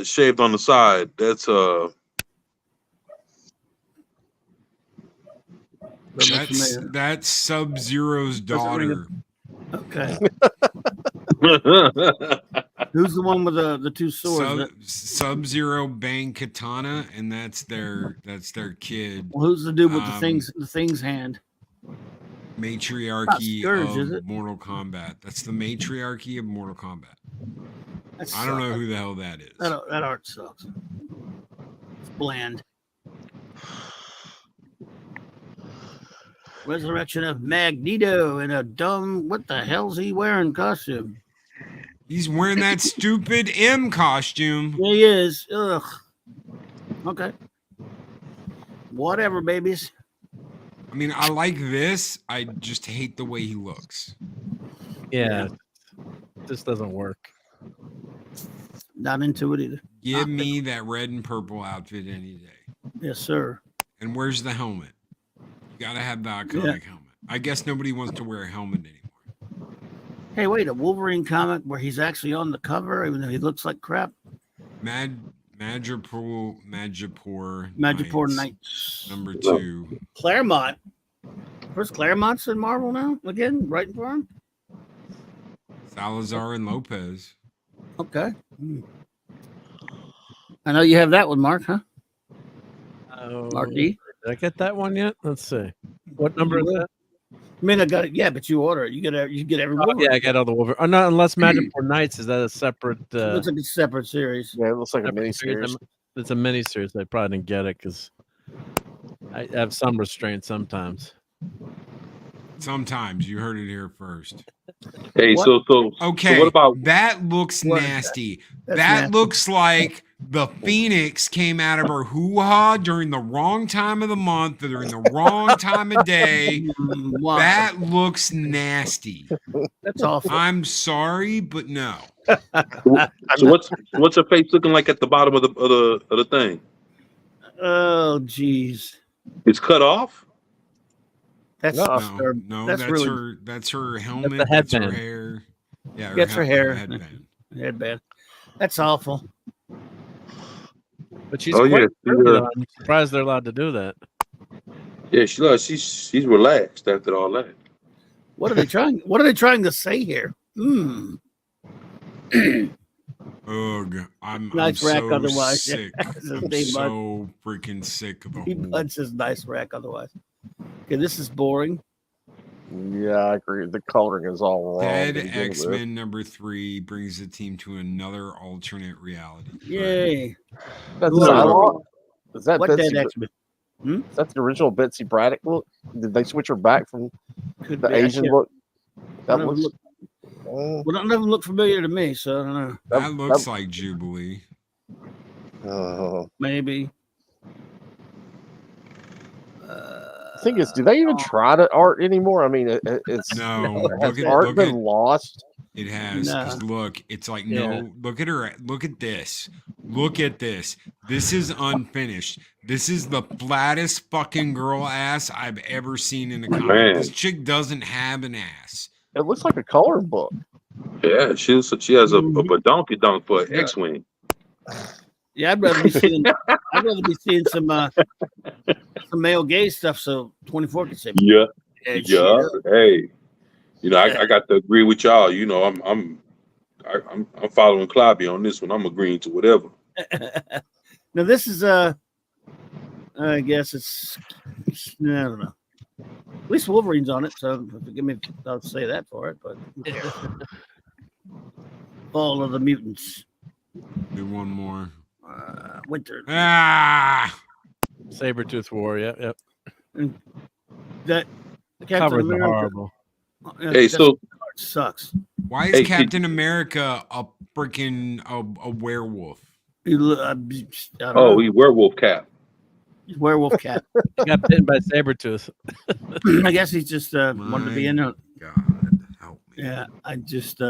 shaved on the side. That's That looks familiar. That's Sub-Zero's daughter. Okay. Who's the one with the two swords? Sub-Zero bang katana, and that's their kid. Well, who's the dude with Um, the thing's hand? Matriarchy Scourge, is of it? Mortal Kombat. That's the matriarchy of Mortal Kombat. That I don't know sucks. who the hell that is. That art sucks. It's bland. Resurrection of Magneto in a dumb, what the hell's he wearing costume? He's wearing that stupid M costume. Yeah, he is. Ugh. Okay. Whatever, babies. I mean, I like this. I just hate the way he looks. yeah. This doesn't work. Not into it either. Give me that red and purple outfit any day. Yes, sir. And where's the helmet? You gotta have the iconic helmet. I guess nobody wants to wear a helmet anymore. Hey, wait, a Wolverine comic where he's actually on the cover, even though he looks like crap. Madripoor Knights. number 2. Claremont. Where's Claremont's in Marvel now? Again, writing for him? Salazar and Lopez. Okay. I know you have that one, Mark, huh? Mark D. Did I get that one yet? Let's see. What number is that? I mean, I got it. Yeah, but you order it. You get every Oh, one. yeah, I got all the Wolverine. Oh, no, unless Magic for Knights is that a separate? It looks like a separate series. Yeah, it looks like a separate mini series? series. It's a mini series. I probably didn't get it because I have some restraint sometimes. Sometimes you heard it here first. hey, What? so Okay, what about that looks What is that? nasty. That's That nasty. looks like The Phoenix came out of her hoo-ha during the wrong time of the month, during the wrong time of day. Why? That looks nasty. That's awful. I'm sorry, but no. So what's her face looking like at the bottom of the thing? Oh, geez. It's cut off. That's No, that's really her. That's her helmet. the That's her headband. hair. Yeah, That's her hair. Headband. headband. That's awful. But she's Oh, quite yeah, pretty, though. I'm surprised they're allowed to do that. Yeah, she's relaxed after all that. What are they trying? What are they trying to say here? Ugh, I'm Nice rack so otherwise. sick. That's his I'm name, bud. so freaking sick of the He whole. punches nice rack otherwise. Okay, this is boring. Yeah, I agree. The coloring is all wrong. Dead to begin with. X-Men #3 brings the team to another alternate reality. Yay. That's Who are Psylocke? Is that What Betsy? dead X-Men? Is that the original Betsy Braddock look? Did they switch her back from Could the be. I Asian can't- look? That None of them looks. Well, none of them look familiar to me, so I don't know. That looks like Jubilee. Maybe. The thing is, do they even try to art anymore? I mean, it's No, has look at art look been at lost? it has. 'Cause look, it's like no. Look at her. Look at this. Look at this. This is unfinished. This is the flattest fucking girl ass I've ever seen in a comic. Man. This chick doesn't have an ass. It looks like a coloring book. Yeah, she has a badonkey donk for an X-wing. Yeah, I'd rather be seeing. I'd rather be seeing some male gay stuff. So 24 can say. Yeah, Yeah, yeah. Hey, you know, I got to agree with y'all. You know, I'm following Clobby on this one. I'm agreeing to whatever. Now this is I guess it's I don't know. At least Wolverine's on it, so forgive me. I'll say that for it, but who cares? Fall of the Mutants. Do one more. Winter. Sabretooth War, yep. And that Captain Covers are America. horrible. Hey, so sucks. Why is Captain America a freaking a werewolf? I don't oh, know. he werewolf cap. He's werewolf cat. He got bitten by Sabretooth. I guess he's just wanted to be in it. God, help me. Yeah, I just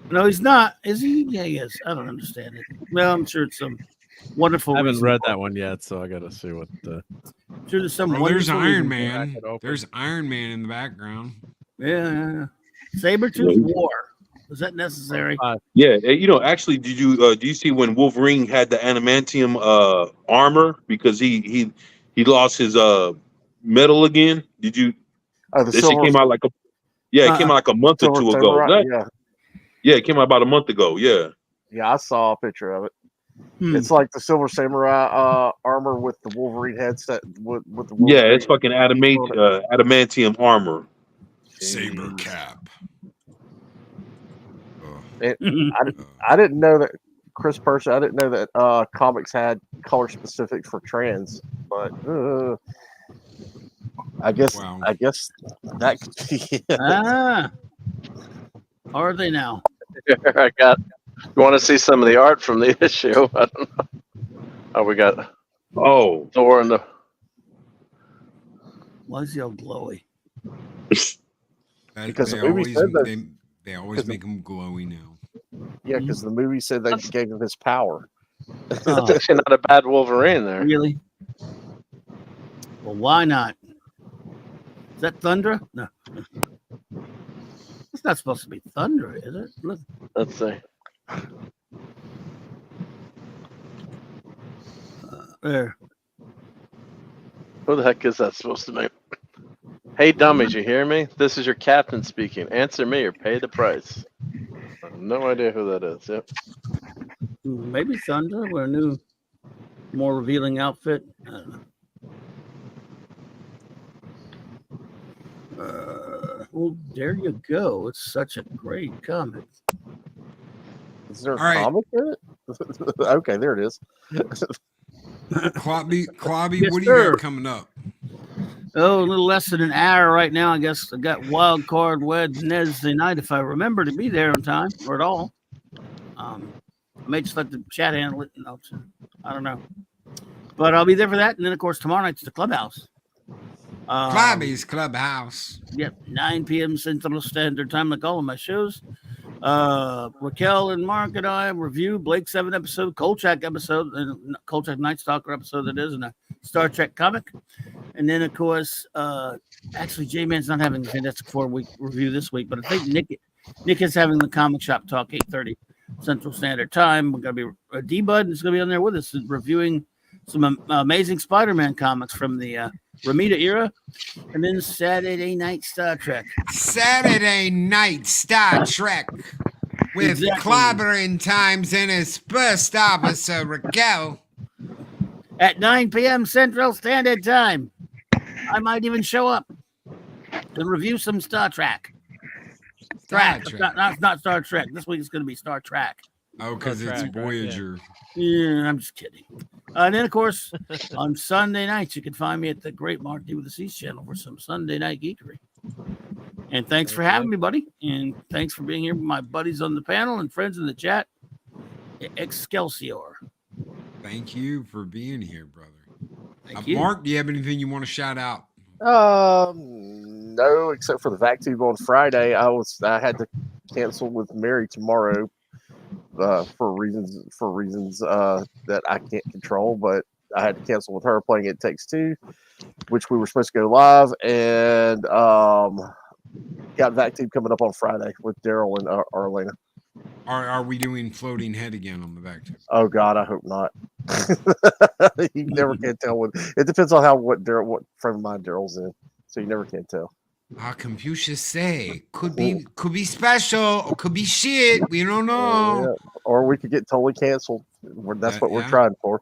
no, he's not. Is he? Yeah, he is. I don't understand it. Well, I'm sure it's some wonderful. I haven't reason read for it. that one yet, so I got to see what. I'm sure there's some. Oh, there's wonderful Iron reason for it. Man. There's Iron Man in the background. Yeah. Sabretooth War. Was that necessary? Yeah, you know, actually, do you see when Wolverine had the adamantium armor because he lost his metal again? Did you? Oh, the this silver. came out like a it came out like a month or two ago. Samurai, Yeah, it came out about a month ago. Yeah. Yeah, I saw a picture of it. It's like the Silver Samurai armor with the Wolverine headset. With the Wolverine. Yeah, it's fucking adamantium armor. Saber cap. I didn't know that, Chris Percy. I didn't know that comics had color specific for trans, but I guess that could be. Are they now? I got. You want to see some of the art from the issue? I don't know. Oh, we got. Oh, Thor and the. Why is he all glowy? Because the movie said that they always make him glowy now. Yeah, because the movie said they gave him his power. That's actually not a bad Wolverine there. Really? Well, why not? Is that Thundra? No. It's not supposed to be Thundra, is it? Look. Let's see. There. Who the heck is that supposed to be? Hey, dummies, you hear me? This is your captain speaking. Answer me or pay the price. I have no idea who that is. Yep. Maybe Thundra with a new, more revealing outfit. I don't know. Well, there you go. It's such a great comic. Is there a comic in it? Okay, there it is. Clobby, Yes, what do you sir. got coming up? Oh, a little less than an hour right now. I guess I got Wild Card Wednesday night if I remember to be there on time or at all. may just let the chat handle it. I don't know. But I'll be there for that. And then, of course, tomorrow night's the clubhouse. Clubby's Clubhouse. Yep, 9 p.m. Central Standard Time, like all of my shows. Raquel and Mark and I review Blake 7 episode, Kolchak episode, and Kolchak Night Stalker episode that is, and a Star Trek comic. And then, of course, actually, J-Man's not having the Fantastic Four-week review this week, but I think Nick is having the Comic Shop Talk, 8:30 Central Standard Time. We're going to be D-Bud is going to be on there with us, reviewing some amazing Spider-Man comics from the Ramita era. And then Saturday Night Star Trek. Saturday Night Star Trek with clobbering times in his first officer, Raquel. At 9 p.m. Central Standard Time. I might even show up and review some Star Trek. Not Star Trek. This week it's going to be Star Trek. Oh, because it's Voyager. Yeah, I'm just kidding. And then, of course, on Sunday nights, you can find me at the Great Mark D with the C's channel for some Sunday night geekery. And thanks for having me, buddy. And thanks for being here with my buddies on the panel and friends in the chat. Excelsior. Thank you for being here, brother. Thank you. Mark, do you have anything you want to shout out? No, except for the VacTube on Friday. I had to cancel with Mary tomorrow for reasons that I can't control, but I had to cancel with her playing It Takes Two, which we were supposed to go live, and got VacTube coming up on Friday with Daryl and Arlena. Are we doing Floating Head again on the VacTube? Oh God, I hope not. You never can tell it depends on what frame of mind Daryl's in, so you never can tell. Confucius say could be special or could be shit. We don't know. Yeah. Or we could get totally canceled. That's what we're trying for.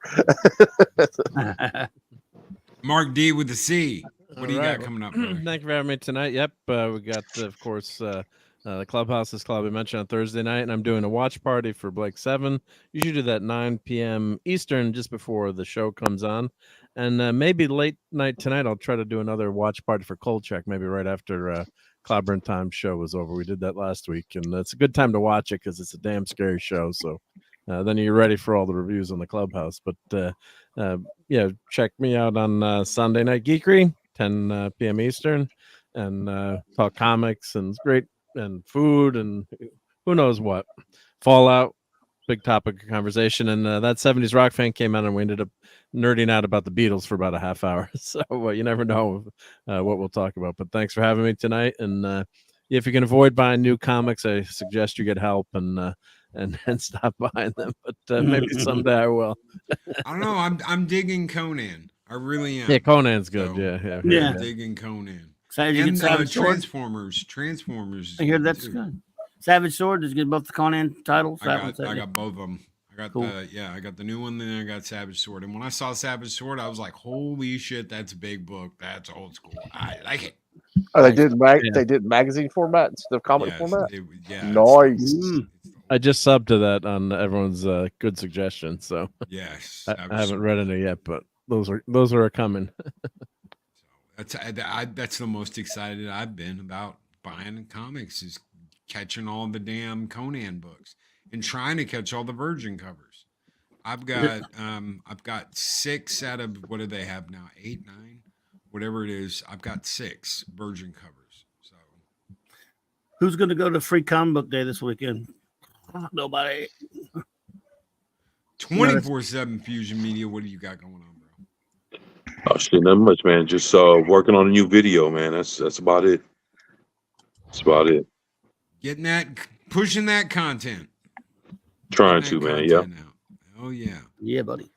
Mark D with the C. What do you got coming up? Thank you for having me tonight. Yep, we got of course the Clubhouse's Club I mentioned on Thursday night, and I'm doing a watch party for Blake 7. Usually do that 9 p.m. Eastern, just before the show comes on. And maybe late night tonight, I'll try to do another watch party for Kolchak, maybe right after Clobberin' Time show was over. We did that last week, and it's a good time to watch it because it's a damn scary show. So then you're ready for all the reviews on the Clubhouse. But yeah, check me out on Sunday Night Geekery, 10 p.m. Eastern, and talk comics, and it's great. And food and who knows what. Fallout, big topic of conversation. And that 70s rock fan came out and we ended up nerding out about the Beatles for about a half hour. So you never know what we'll talk about. But thanks for having me tonight. And if you can avoid buying new comics, I suggest you get help and stop buying them. But maybe someday I will. I don't know. I'm digging Conan. I really am. Yeah, Conan's good. So, yeah. I'm digging Conan. And Transformers. I hear that's good. Savage Sword. Did you get both the Conan titles? I got both of them. I got the new one, then I got Savage Sword. And when I saw Savage Sword, I was like, "Holy shit, that's a big book. That's old school. I like it." Oh, they did magazine format instead of comic format. Nice. I just subbed to that on everyone's good suggestion. So yes, I haven't read any yet, but those are coming. That's the most excited I've been about buying comics, is catching all the damn Conan books and trying to catch all the Virgin covers. I've got 6 out of, what do they have now? 8, 9, whatever it is. I've got 6 Virgin covers. So who's going to go to Free Comic Book Day this weekend? Nobody. 24/7 Fusion Media. What do you got going on? Oh shit, not much, man. Just working on a new video, man. That's about it. That's about it. Pushing that content. Trying to, man. Yeah. Oh yeah. Yeah, buddy.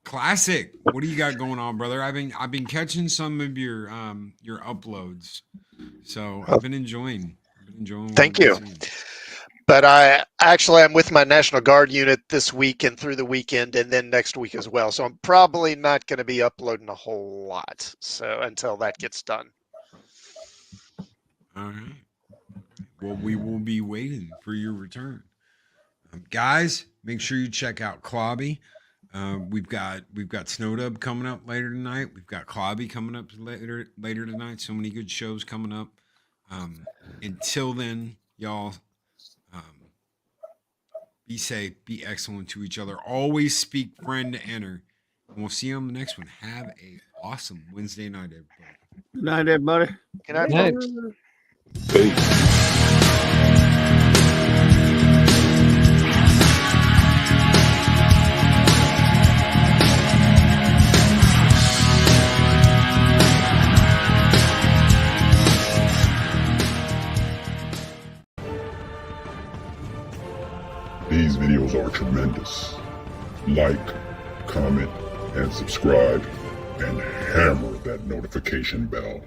Classic. What do you got going on, brother? I've been catching some of your uploads, so I've been enjoying. Thank you. But I'm with my National Guard unit this week and through the weekend and then next week as well. So I'm probably not going to be uploading a whole lot. So until that gets done. All right. Well, we will be waiting for your return. Guys, make sure you check out Clobby. We've got Snowdub coming up later tonight. We've got Clobby coming up later tonight. So many good shows coming up. Until then, y'all, Be safe. Be excellent to each other. Always speak friend to enter. And we'll see you on the next one. Have a awesome Wednesday night, everybody. Good night, everybody. Good night, Night. folks. Peace. These videos are tremendous. Like, comment, and subscribe, and hammer that notification bell.